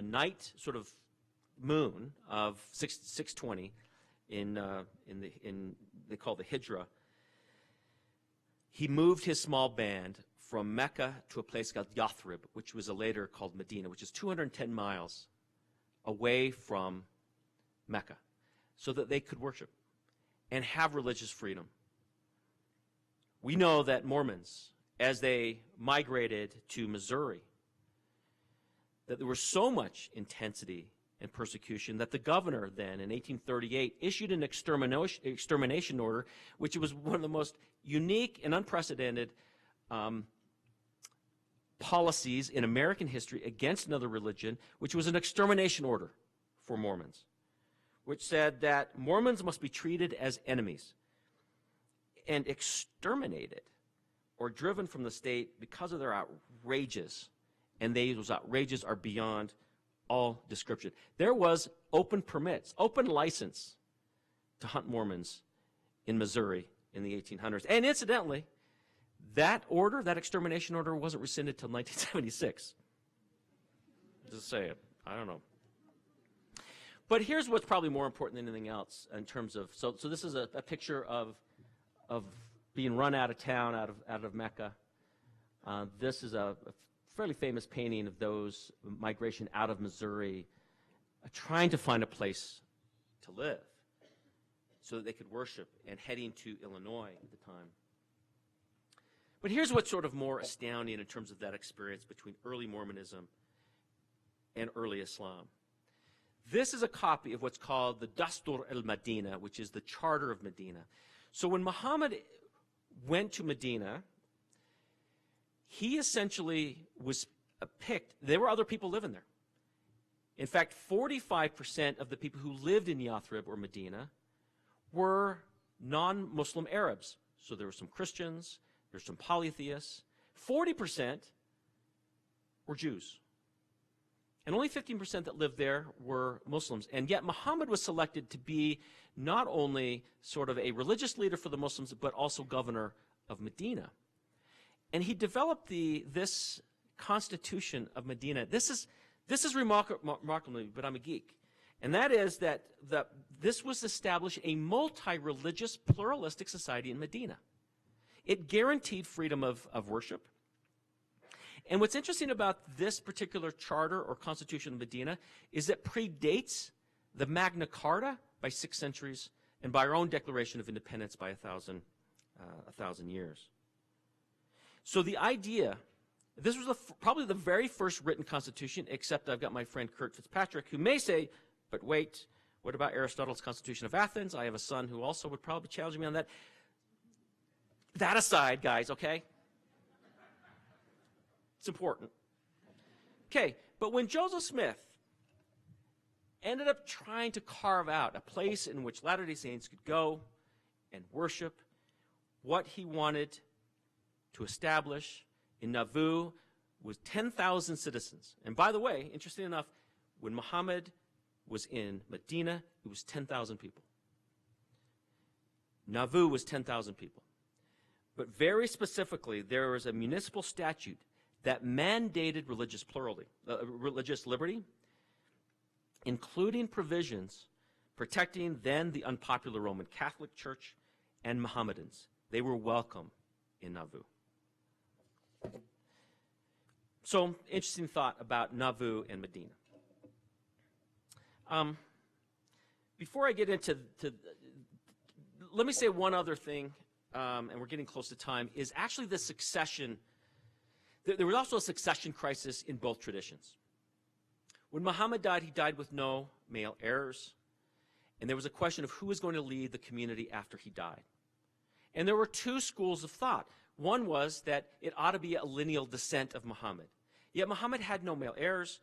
night sort of moon of 620 they call the Hijra, he moved his small band from Mecca to a place called Yathrib, which was later called Medina, which is 210 miles away from Mecca, so that they could worship and have religious freedom. We know that Mormons, as they migrated to Missouri, that there was so much intensity and persecution that the governor then, in 1838, issued an extermination order, which was one of the most unique and unprecedented policies in American history against another religion, which was an extermination order for Mormons, which said that Mormons must be treated as enemies and exterminated or driven from the state because of their outrages. And those outrages are beyond all description. There was open permits, open license to hunt Mormons in Missouri in the 1800s. And incidentally, that order, that extermination order, wasn't rescinded until 1976. Just saying. I don't know. But here's what's probably more important than anything else in terms of, so this is a picture of being run out of town, out of Mecca. This is a fairly famous painting of those migration out of Missouri, trying to find a place to live so that they could worship, and heading to Illinois at the time. But here's what's sort of more astounding in terms of that experience between early Mormonism and early Islam. This is a copy of what's called the Dastur al-Madina, which is the Charter of Medina. So when Muhammad went to Medina, he essentially was picked, there were other people living there. In fact, 45% of the people who lived in Yathrib or Medina were non-Muslim Arabs. So there were some Christians, there's some polytheists. 40% were Jews. And only 15% that lived there were Muslims. And yet Muhammad was selected to be not only sort of a religious leader for the Muslims, but also governor of Medina. And he developed this constitution of Medina. This is remarkable, but I'm a geek. And that is that this was established a multi-religious, pluralistic society in Medina. It guaranteed freedom of worship. And what's interesting about this particular charter or constitution of Medina is it predates the Magna Carta by 6 centuries and by our own Declaration of Independence by 1,000 years. So the idea, this was probably the very first written constitution, except I've got my friend Kurt Fitzpatrick, who may say, but wait, what about Aristotle's Constitution of Athens? I have a son who also would probably challenge me on that. That aside, guys, okay? It's important. Okay, but when Joseph Smith ended up trying to carve out a place in which Latter-day Saints could go and worship, what he wanted to establish in Nauvoo was 10,000 citizens. And by the way, interesting enough, when Muhammad was in Medina, it was 10,000 people. Nauvoo was 10,000 people. But very specifically, there was a municipal statute that mandated religious liberty, including provisions protecting then the unpopular Roman Catholic Church and Mohammedans. They were welcome in Nauvoo. So, interesting thought about Nauvoo and Medina. Before I get into, let me say one other thing, and we're getting close to time, is actually the succession. There was also a succession crisis in both traditions. When Muhammad died, he died with no male heirs, and there was a question of who was going to lead the community after he died. And there were 2 schools of thought. One was that it ought to be a lineal descent of Muhammad. Yet Muhammad had no male heirs.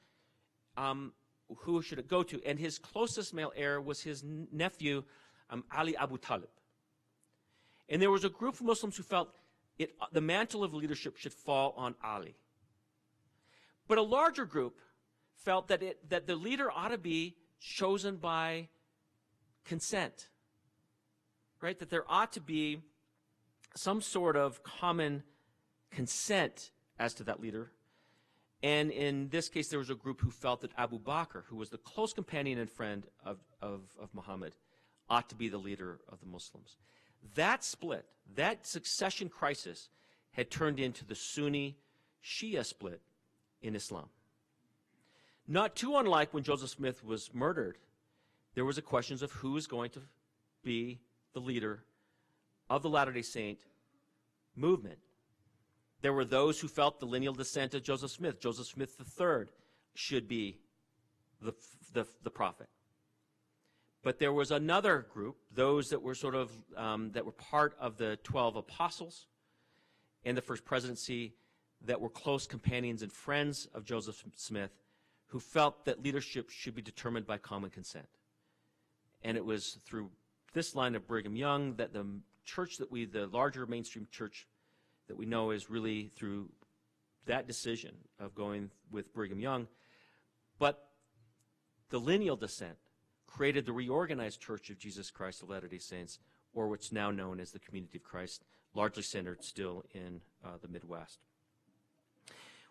Who should it go to? And his closest male heir was his nephew, Ali Abu Talib. And there was a group of Muslims who felt the mantle of leadership should fall on Ali. But a larger group felt that the leader ought to be chosen by consent, right? That there ought to be some sort of common consent as to that leader. And in this case, there was a group who felt that Abu Bakr, who was the close companion and friend of Muhammad, ought to be the leader of the Muslims. That split, that succession crisis, had turned into the Sunni-Shia split in Islam. Not too unlike when Joseph Smith was murdered, there was a question of who is going to be the leader of the Latter-day Saint movement. There were those who felt the lineal descent of Joseph Smith III, should be the prophet. But there was another group, those that were sort of, that were part of the 12 apostles in the first presidency, that were close companions and friends of Joseph Smith, who felt that leadership should be determined by common consent. And it was through this line of Brigham Young that the church the larger mainstream church that we know is really through that decision of going with Brigham Young. But the lineal descent created the reorganized Church of Jesus Christ of Latter-day Saints, or what's now known as the Community of Christ, largely centered still in the Midwest.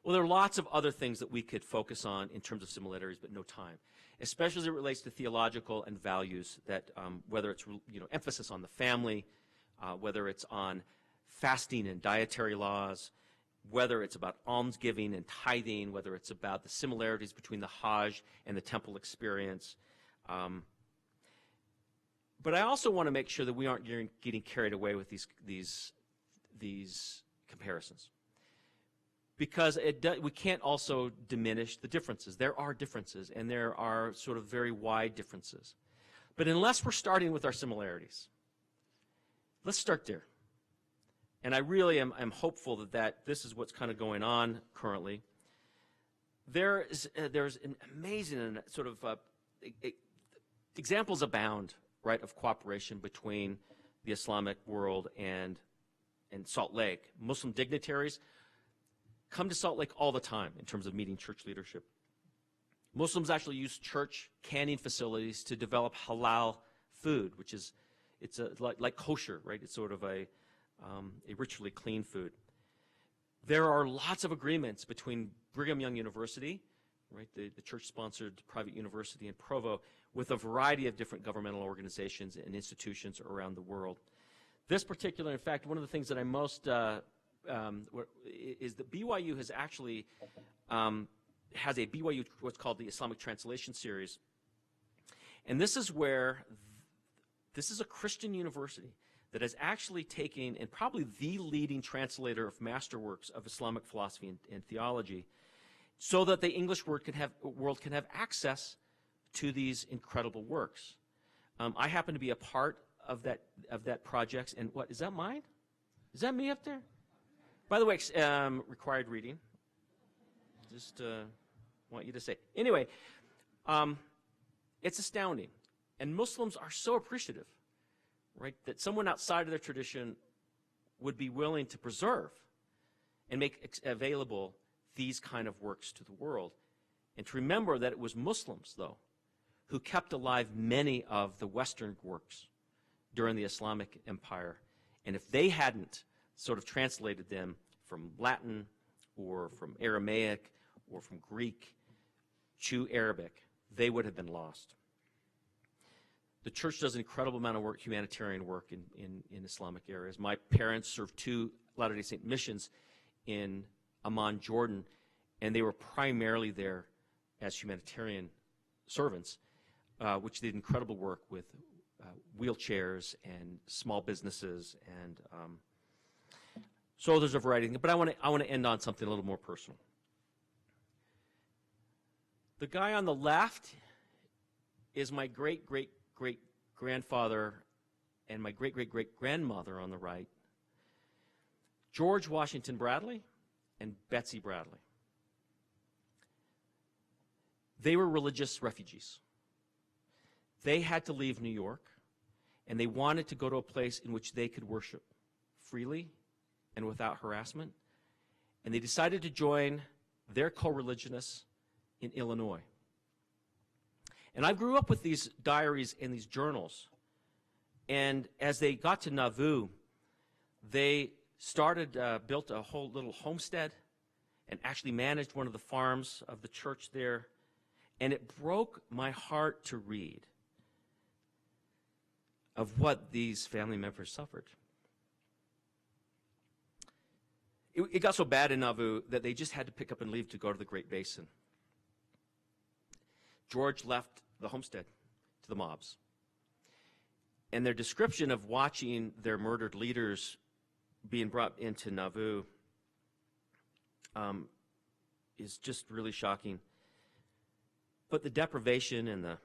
Well, there are lots of other things that we could focus on in terms of similarities, but no time, especially as it relates to theological and values that, whether it's emphasis on the family, whether it's on fasting and dietary laws, whether it's about almsgiving and tithing, whether it's about the similarities between the Hajj and the temple experience. But I also want to make sure that we aren't getting carried away with these comparisons, because we can't also diminish the differences. There are differences, and there are sort of very wide differences. But unless we're starting with our similarities, let's start there. And I really am hopeful that this is what's kind of going on currently, there's an amazing and sort of examples abound, right, of cooperation between the Islamic world and Salt Lake. Muslim dignitaries come to Salt Lake all the time in terms of meeting church leadership. Muslims actually use church canning facilities to develop halal food, which is like kosher, right? It's sort of a ritually clean food. There are lots of agreements between Brigham Young University, right, the church-sponsored private university in Provo, with a variety of different governmental organizations and institutions around the world. This particular, in fact, one of the things that I most is that BYU has actually has a BYU what's called the Islamic Translation Series, and this is where this is a Christian university that has actually taken, and probably the leading translator of masterworks of Islamic philosophy and theology, so that the English world can have access to these incredible works. I happen to be a part of that project, and what is that mine? Is that me up there? By the way, required reading. Just want you to say. Anyway, it's astounding, and Muslims are so appreciative, right, that someone outside of their tradition would be willing to preserve and make available these kind of works to the world. And to remember that it was Muslims, though, who kept alive many of the Western works during the Islamic Empire. And if they hadn't sort of translated them from Latin or from Aramaic or from Greek to Arabic, they would have been lost. The church does an incredible amount of work, humanitarian work in Islamic areas. My parents served 2 Latter-day Saint missions in Amman, Jordan, and they were primarily there as humanitarian servants, which did incredible work with wheelchairs and small businesses, and so there's a variety of things. But I want to end on something a little more personal. The guy on the left is my great-great-great-grandfather and my great-great-great-grandmother on the right, George Washington Bradley and Betsy Bradley. They were religious refugees. They had to leave New York, and they wanted to go to a place in which they could worship freely and without harassment, and they decided to join their co-religionists in Illinois. And I grew up with these diaries and these journals, and as they got to Nauvoo, they built a whole little homestead and actually managed one of the farms of the church there, and it broke my heart to read of what these family members suffered. It got so bad in Nauvoo that they just had to pick up and leave to go to the Great Basin. George left the homestead to the mobs. And their description of watching their murdered leaders being brought into Nauvoo is just really shocking. But the deprivation and the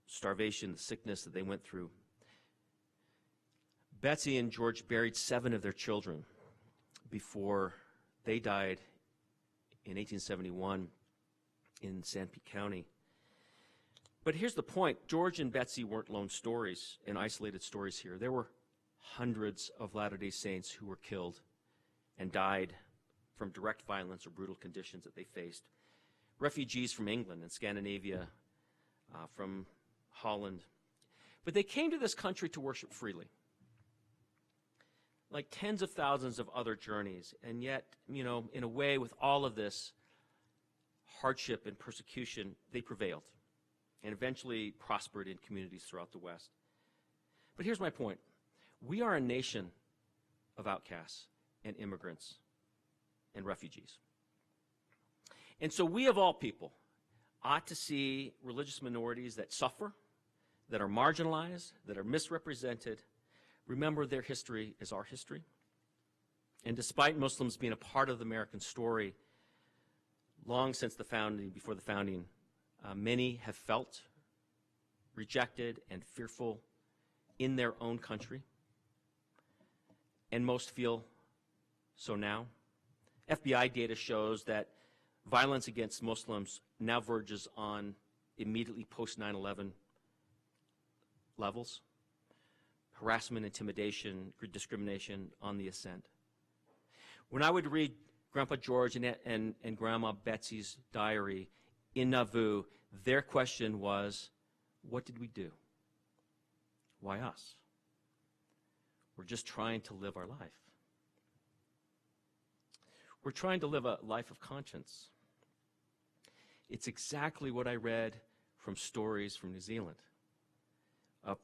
starvation, the sickness that they went through. Betsy and George buried 7 of their children before they died in 1871 in Sanpete County. But here's the point. George and Betsy weren't lone stories and isolated stories here. There were hundreds of Latter-day Saints who were killed and died from direct violence or brutal conditions that they faced. Refugees from England and Scandinavia, from Holland. But they came to this country to worship freely, like tens of thousands of other journeys. And yet, you know, in a way, with all of this hardship and persecution, they prevailed and eventually prospered in communities throughout the West. But here's my point. We are a nation of outcasts and immigrants and refugees. And so we, of all people, ought to see religious minorities that suffer, that are marginalized, that are misrepresented. Remember, their history is our history. And despite Muslims being a part of the American story long since the founding, before the founding, many have felt rejected and fearful in their own country, and most feel so now. FBI data shows that violence against Muslims now verges on immediately post 9/11 levels. Harassment, intimidation, discrimination on the ascent. When I would read Grandpa George and Grandma Betsy's diary in Nauvoo, their question was, what did we do? Why us? We're just trying to live our life. We're trying to live a life of conscience. It's exactly what I read from stories from New Zealand of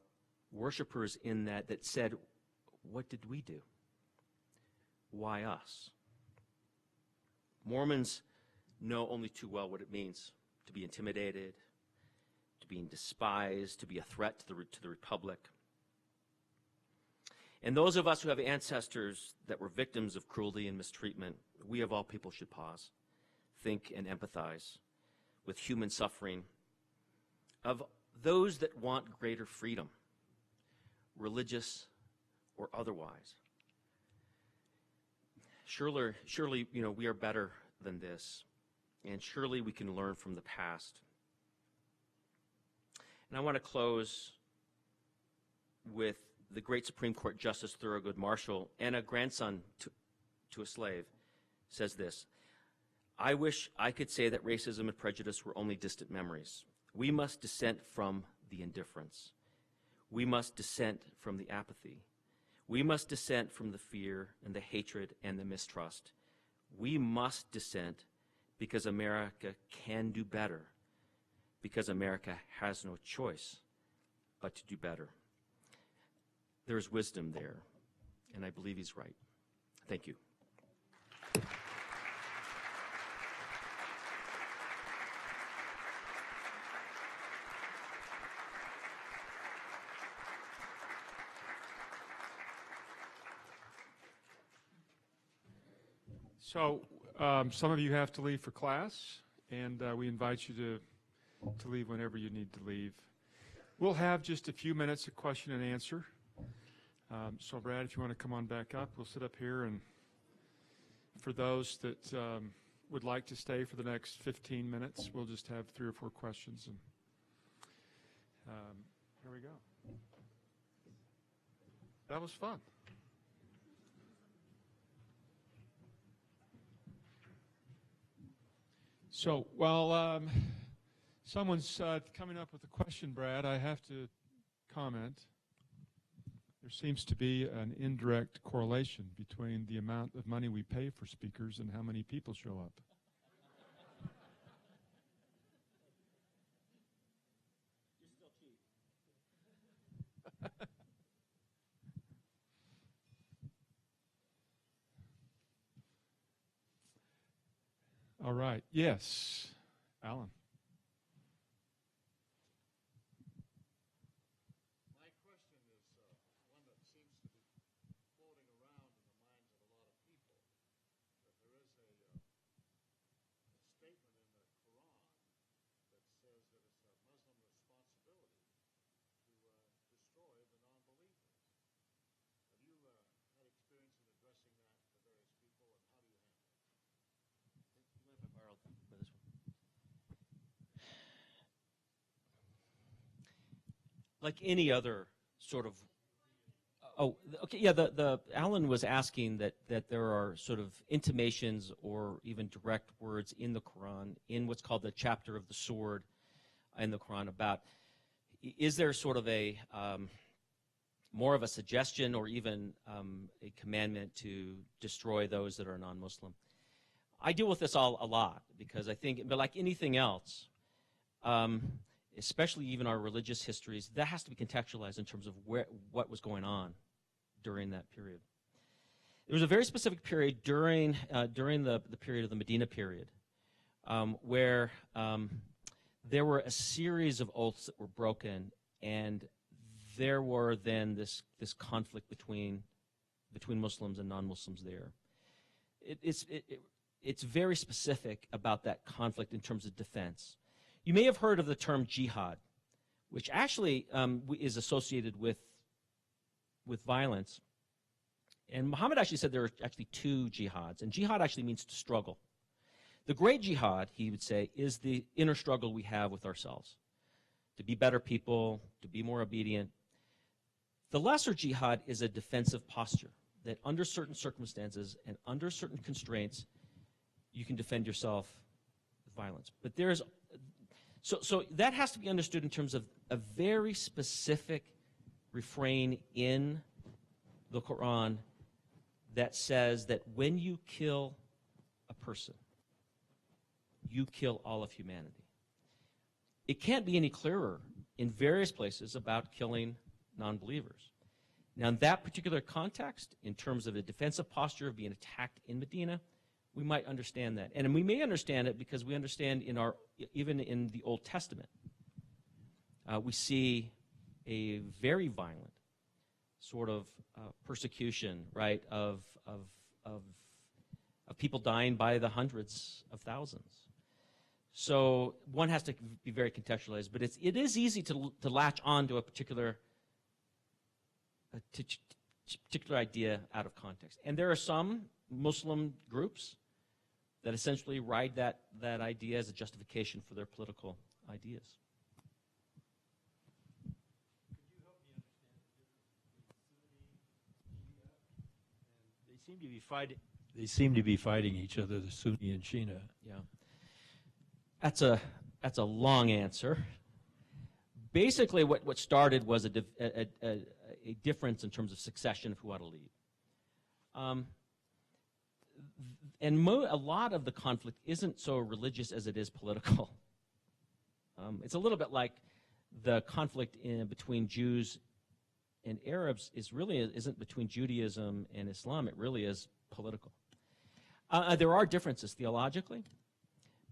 worshipers in that said, what did we do? Why us? Mormons know only too well what it means to be intimidated, to be despised, to be a threat to the Republic. And those of us who have ancestors that were victims of cruelty and mistreatment, we of all people should pause, think and empathize with human suffering of those that want greater freedom, religious or otherwise. Surely, we are better than this, and surely we can learn from the past. And I want to close with the great Supreme Court Justice Thurgood Marshall, and a grandson to a slave, says this: I wish I could say that racism and prejudice were only distant memories. We must dissent from the indifference. We must dissent from the apathy. We must dissent from the fear and the hatred and the mistrust. We must dissent because America can do better, because America has no choice but to do better. There's wisdom there, and I believe he's right. Thank you. So some of you have to leave for class, and we invite you to leave whenever you need to leave. We'll have just a few minutes of question and answer. So Brad, if you want to come on back up, we'll sit up here, and for those that would like to stay for the next 15 minutes, we'll just have 3 or 4 questions. And here we go. That was fun. So while someone's coming up with a question, Brad, I have to comment. There seems to be an indirect correlation between the amount of money we pay for speakers and how many people show up. You're still cheap. All right. Yes, Alan. My question is one that seems to be floating around in the minds of a lot of people, that there is a statement in the Quran that says that it's a Muslim responsibility to destroy the non-believers. Have you had experience in addressing that to various people, and how do you handle it? You mind if I borrow this one? Like any other sort of, the Alan was asking that there are sort of intimations or even direct words in the Quran, in what's called the chapter of the sword in the Quran, about, is there sort of a more of a suggestion or even a commandment to destroy those that are non-Muslim? I deal with this a lot, because I think, but like anything else, especially even our religious histories, that has to be contextualized in terms of what was going on during that period. There was a very specific period during the period of the Medina period, where there were a series of oaths that were broken, and there were then this conflict between Muslims and non-Muslims there. It's very specific about that conflict in terms of defense. You may have heard of the term jihad, which actually is associated with violence. And Muhammad actually said there are actually 2 jihads, and jihad actually means to struggle. The great jihad, he would say, is the inner struggle we have with ourselves, to be better people, to be more obedient. The lesser jihad is a defensive posture, that under certain circumstances and under certain constraints, you can defend yourself with violence. But there's, so that has to be understood in terms of a very specific refrain in the Quran that says that when you kill a person, you kill all of humanity. It can't be any clearer in various places about killing non-believers. Now, in that particular context, in terms of a defensive posture of being attacked in Medina, we might understand that. And we may understand it because we understand even in the Old Testament, we see a very violent sort of persecution, right, of people dying by the hundreds of thousands. So one has to be very contextualized, but it is easy to latch on to a particular idea out of context. And there are some Muslim groups that essentially ride that idea as a justification for their political ideas. They seem to be fighting each other, the Sunni and Shia. Yeah. That's a long answer. Basically, what started was a difference in terms of succession of who ought to lead. And a lot of the conflict isn't so religious as it is political. It's a little bit like the conflict between Jews and Arabs isn't between Judaism and Islam. It really is political. There are differences theologically,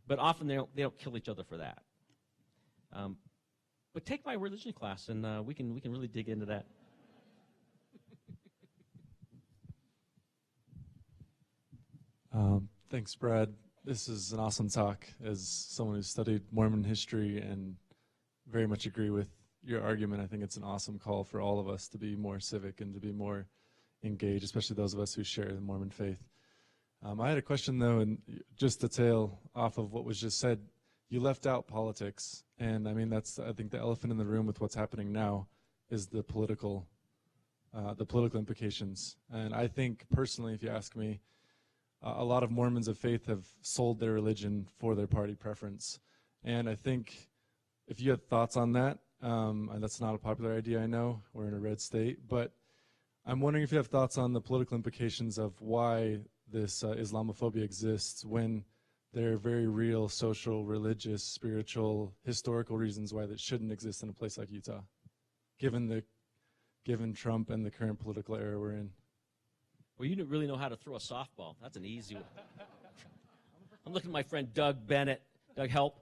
but often they don't kill each other for that. But take my religion class, and we can really dig into that. Thanks, Brad. This is an awesome talk. As someone who's studied Mormon history and very much agree with your argument, I think it's an awesome call for all of us to be more civic and to be more engaged, especially those of us who share the Mormon faith. I had a question, though, and just to tail off of what was just said, you left out politics, and I mean that's I think the elephant in the room with what's happening now is the political implications. And I think personally, if you ask me, a lot of Mormons of faith have sold their religion for their party preference, and I think if you have thoughts on that, and that's not a popular idea, I know we're in a red state, but I'm wondering if you have thoughts on the political implications of why this Islamophobia exists when there are very real social, religious, spiritual, historical reasons why that shouldn't exist in a place like Utah, given Trump and the current political era we're in. Well, you didn't really know how to throw a softball. That's an easy one. I'm looking at my friend Doug Bennett. Doug, help.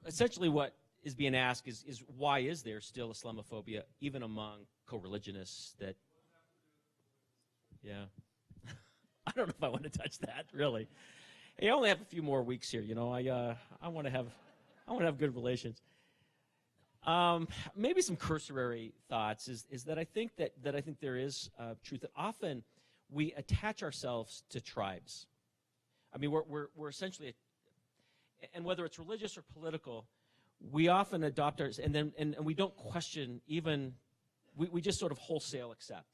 Essentially what is being asked is why is there still Islamophobia, even among co-religionists that, yeah. I don't know if I want to touch that, really. Hey, I only have a few more weeks here, you know. I want to have good relations. Maybe some cursory thoughts is that I think that there is truth that often we attach ourselves to tribes. I mean, we're essentially, and whether it's religious or political, we often adopt ours, and we don't question even, we just sort of wholesale accept.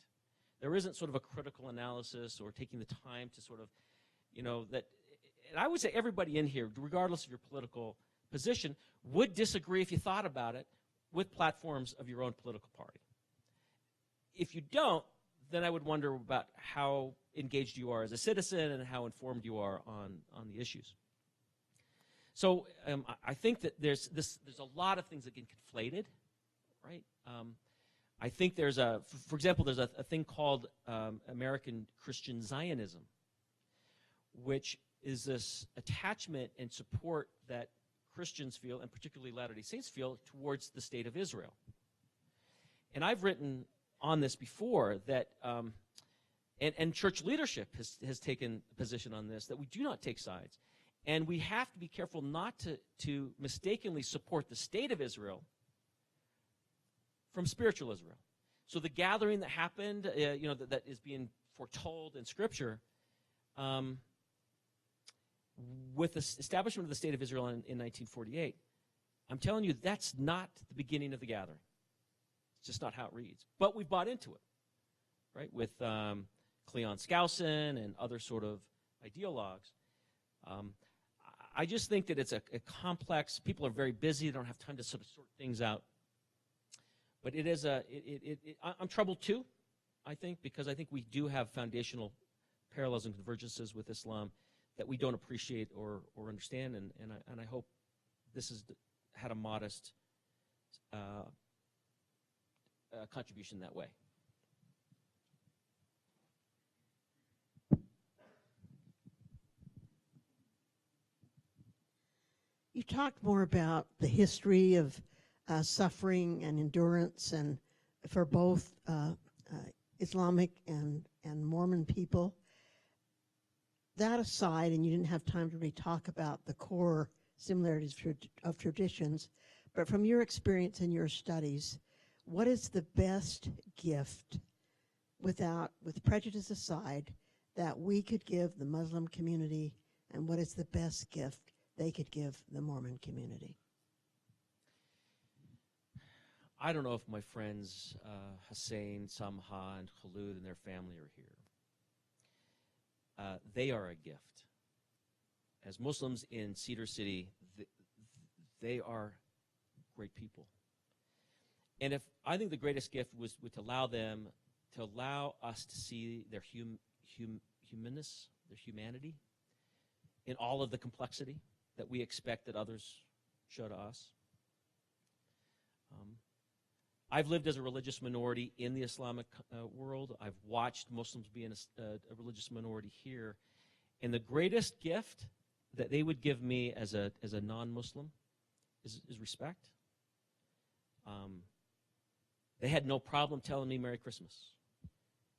There isn't sort of a critical analysis or taking the time to sort of, you know, that, and I would say everybody in here, regardless of your political position, would disagree if you thought about it with platforms of your own political party. If you don't, then I would wonder about how engaged you are as a citizen and how informed you are on the issues. So I think that there's a lot of things that get conflated, right? I think there's for example, there's a thing called American Christian Zionism, which is this attachment and support that Christians feel, and particularly Latter-day Saints feel, towards the state of Israel. And I've written on this before that, and church leadership has taken a position on this, that we do not take sides. And we have to be careful not to mistakenly support the state of Israel from spiritual Israel. So the gathering that happened, that is being foretold in Scripture, with the establishment of the State of Israel in 1948, I'm telling you, that's not the beginning of the gathering. It's just not how it reads. But we've bought into it, right, with Cleon Skousen and other sort of ideologues. I just think that it's a complex, people are very busy, they don't have time to sort of sort things out. But it is I'm troubled too, I think, because I think we do have foundational parallels and convergences with Islam that we don't appreciate or understand, and I hope this has had a modest contribution that way. You talked more about the history of suffering and endurance, and for both Islamic and Mormon people. That aside, and you didn't have time to really talk about the core similarities of traditions, but from your experience and your studies, what is the best gift, with prejudice aside, that we could give the Muslim community, and what is the best gift they could give the Mormon community? I don't know if my friends Hussein, Samha, and Khulud and their family are here. They are a gift. As Muslims in Cedar City, they are great people. And I think the greatest gift was to allow us to see their humanness, their humanity, in all of the complexity that we expect that others show to us. I've lived as a religious minority in the Islamic world. I've watched Muslims be in a religious minority here. And the greatest gift that they would give me as a non-Muslim is respect. They had no problem telling me Merry Christmas.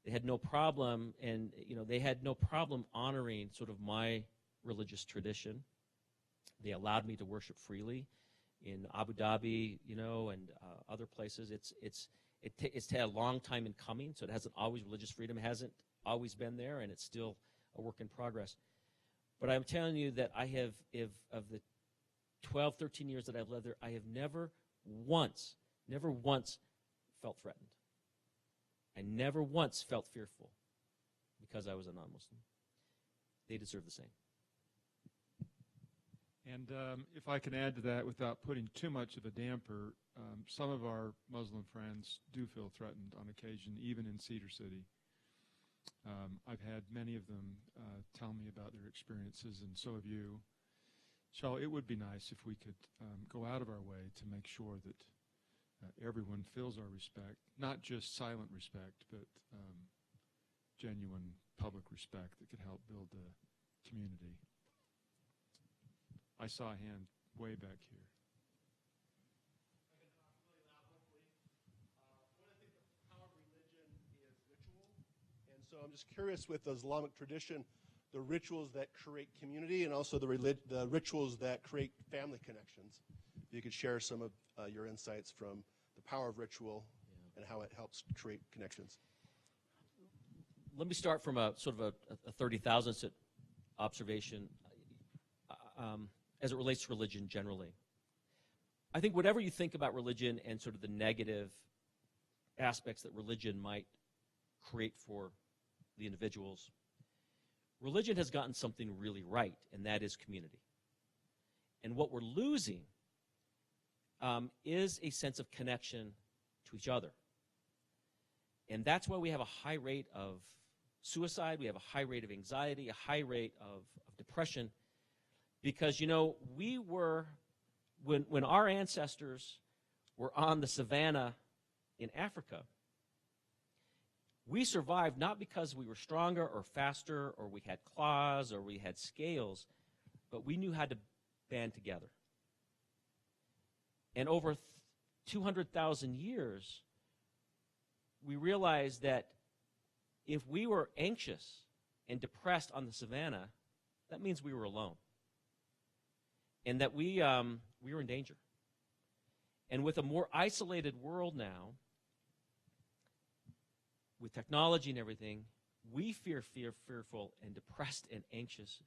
They had no problem, and they had no problem honoring sort of my religious tradition. They allowed me to worship freely in Abu Dhabi, and other places. It's had a long time in coming, so it hasn't always, religious freedom hasn't always been there, and it's still a work in progress. But I'm telling you that I have, of the 12, 13 years that I've lived there, I have never once felt threatened. I never once felt fearful because I was a non-Muslim. They deserve the same. And if I can add to that without putting too much of a damper, some of our Muslim friends do feel threatened on occasion, even in Cedar City. I've had many of them tell me about their experiences, and so have you. So it would be nice if we could go out of our way to make sure that everyone feels our respect, not just silent respect, but genuine public respect that could help build the community. I saw a hand way back here. I can talk really loud, hopefully. What I think the power of religion is ritual. And so I'm just curious, with the Islamic tradition, the rituals that create community and also the rituals that create family connections. If you could share some of your insights from the power of ritual and how it helps create connections. Let me start from a sort of a 30,000-foot observation. As it relates to religion generally. I think whatever you think about religion and sort of the negative aspects that religion might create for the individuals, religion has gotten something really right, and that is community. And what we're losing is a sense of connection to each other. And that's why we have a high rate of suicide, we have a high rate of anxiety, a high rate of depression. Because, we were, when our ancestors were on the savannah in Africa, we survived not because we were stronger or faster or we had claws or we had scales, but we knew how to band together. And over 200,000 years, we realized that if we were anxious and depressed on the savannah, that means we were alone. And that we were in danger. And with a more isolated world now, with technology and everything, we fearful and depressed and anxious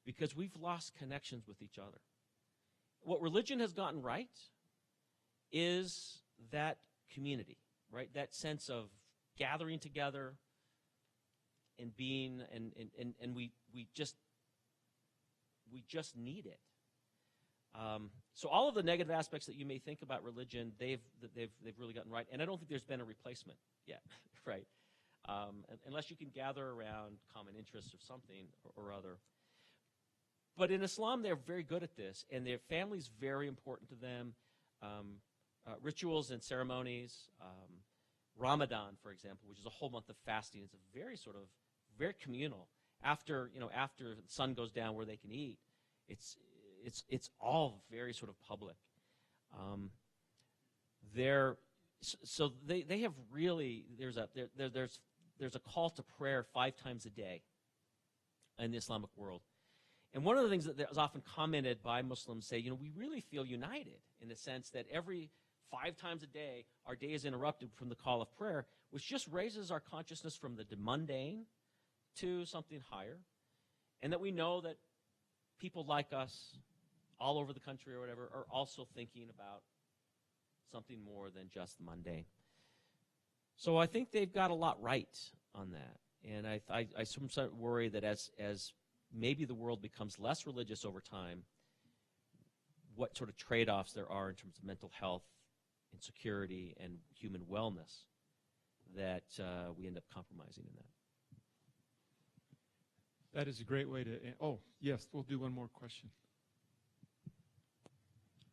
because we've lost connections with each other. What religion has gotten right is that community, right? That sense of gathering together and being, and we just need it. So all of the negative aspects that you may think about religion, they've really gotten right. And I don't think there's been a replacement yet, right? Unless you can gather around common interests of something or other. But in Islam, they're very good at this, and their family's very important to them. Rituals and ceremonies, Ramadan, for example, which is a whole month of fasting, is a very communal. After the sun goes down, where they can eat, it's all very sort of public. They have really there's a call to prayer 5 times a day in the Islamic world. And one of the things that is often commented by Muslims say, we really feel united in the sense that every 5 times a day, our day is interrupted from the call of prayer, which just raises our consciousness from the mundane to something higher. And that we know that people like us all over the country or whatever are also thinking about something more than just the mundane. So I think they've got a lot right on that. And I sometimes worry that as maybe the world becomes less religious over time, what sort of trade-offs there are in terms of mental health and security and human wellness that we end up compromising in that. That is a great way to. Oh, yes, we'll do one more question.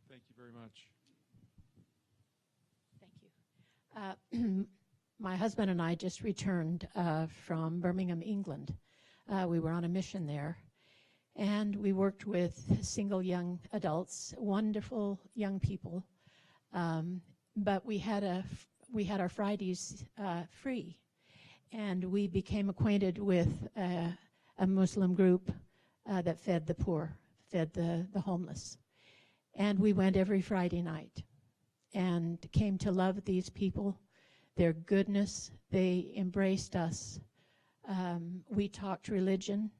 Thank you very much. Thank you. My husband and I just returned from Birmingham, England. We were on a mission there, and we worked with single young adults, wonderful young people. But we had our Fridays free, and we became acquainted with a Muslim group that fed the poor, fed the homeless. And we went every Friday night and came to love these people, their goodness. They embraced us. We talked religion,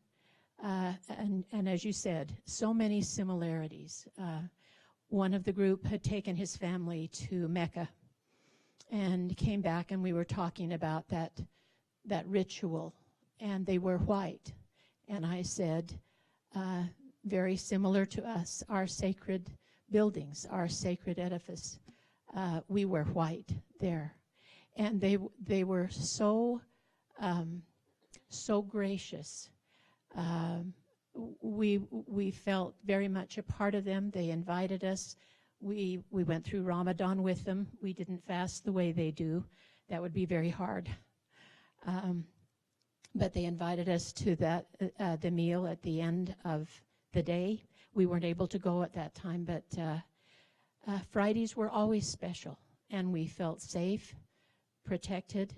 and as you said, so many similarities. One of the group had taken his family to Mecca and came back, and we were talking about that ritual, and they were white. And I said, very similar to us, our sacred buildings, our sacred edifice, we were white there. And they were so gracious. We felt very much a part of them. They invited us. We went through Ramadan with them. We didn't fast the way they do. That would be very hard. But they invited us to the meal at the end of the day. We weren't able to go at that time, but Fridays were always special, and we felt safe, protected.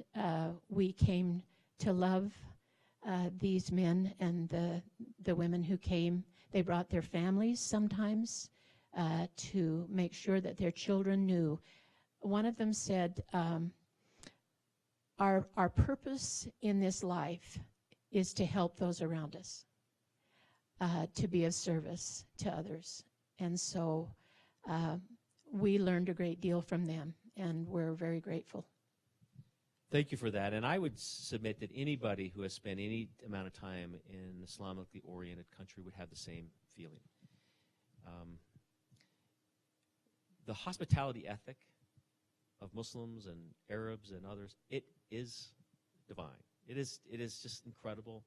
We came to love these men and the women who came. They brought their families sometimes to make sure that their children knew. One of them said, our purpose in this life is to help those around us, to be of service to others. And so we learned a great deal from them, and we're very grateful. Thank you for that. And I would submit that anybody who has spent any amount of time in an Islamically oriented country would have the same feeling. The hospitality ethic of Muslims and Arabs and others, it is divine. It is just incredible.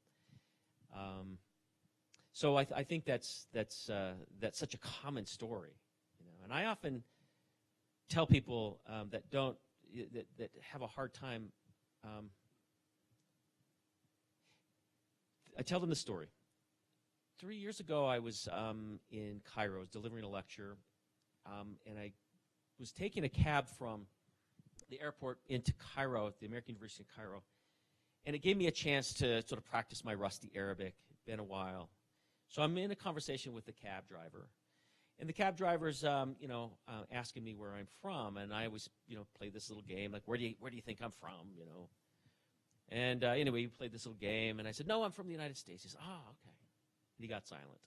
So I think that's such a common story, And I often tell people that have a hard time. I tell them the story. 3 years ago, I was in Cairo. I was delivering a lecture, and I was taking a cab from the airport into Cairo, at the American University in Cairo, and it gave me a chance to sort of practice my rusty Arabic. It's been a while. So I'm in a conversation with the cab driver, and the cab driver's, asking me where I'm from, and I always, play this little game, like, where do you think I'm from, And anyway, he played this little game, and I said, no, I'm from the United States. He said, oh, okay. And he got silent.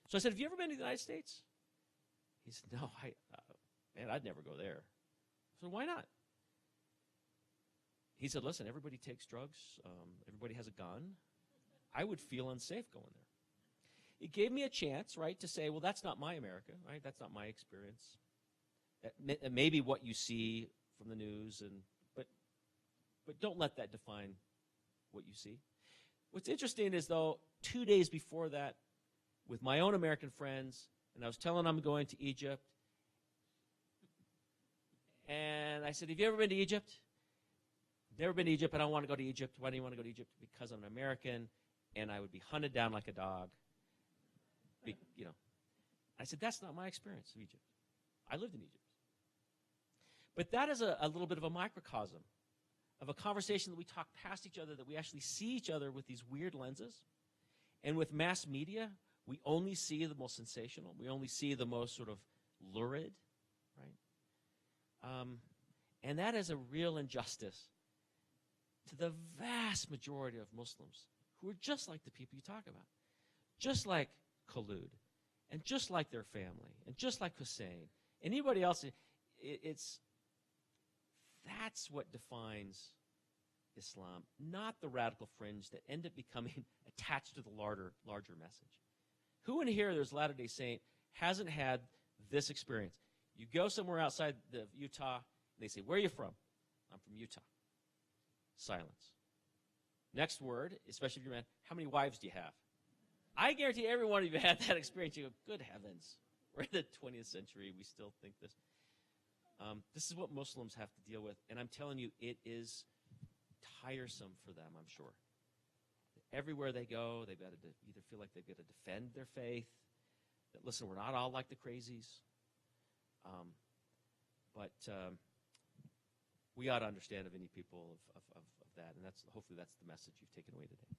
So I said, have you ever been to the United States? He said, no, man, I'd never go there. I said, why not? He said, listen, everybody takes drugs. Everybody has a gun. I would feel unsafe going there. It gave me a chance, right, to say, well, that's not my America, right? That's not my experience. That may be what you see from the news, but don't let that define what you see. What's interesting is, though, 2 days before that, with my own American friends, and I was telling them I'm going to Egypt, and I said, have you ever been to Egypt? Never been to Egypt. I don't want to go to Egypt. Why do you want to go to Egypt? Because I'm an American, and I would be hunted down like a dog. I said, that's not my experience of Egypt. I lived in Egypt. But that is a little bit of a microcosm of a conversation that we talk past each other, that we actually see each other with these weird lenses. And with mass media, we only see the most sensational. We only see the most sort of lurid, right? And that is a real injustice to the vast majority of Muslims who are just like the people you talk about, just like Khalud, and just like their family, and just like Hussein, and anybody else. That's what defines Islam, not the radical fringe that end up becoming attached to the larger message. Who in here, there's Latter-day Saint, hasn't had this experience? You go somewhere outside of Utah, and they say, where are you from? I'm from Utah. Silence. Next word, especially if you're a man, how many wives do you have? I guarantee every one of you had that experience. You go, good heavens, we're in the 20th century. We still think this. This is what Muslims have to deal with. And I'm telling you, it is tiresome for them, I'm sure. Everywhere they go, they've got to either feel like they've got to defend their faith, that, listen, we're not all like the crazies. But we ought to understand of any people of that. And hopefully that's the message you've taken away today.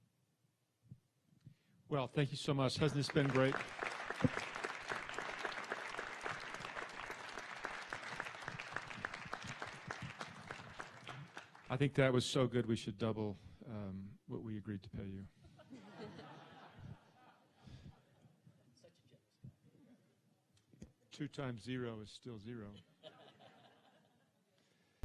Well, thank you so much. Hasn't this been great? I think that was so good we should double what we agreed to pay you. 2 times 0 is still 0.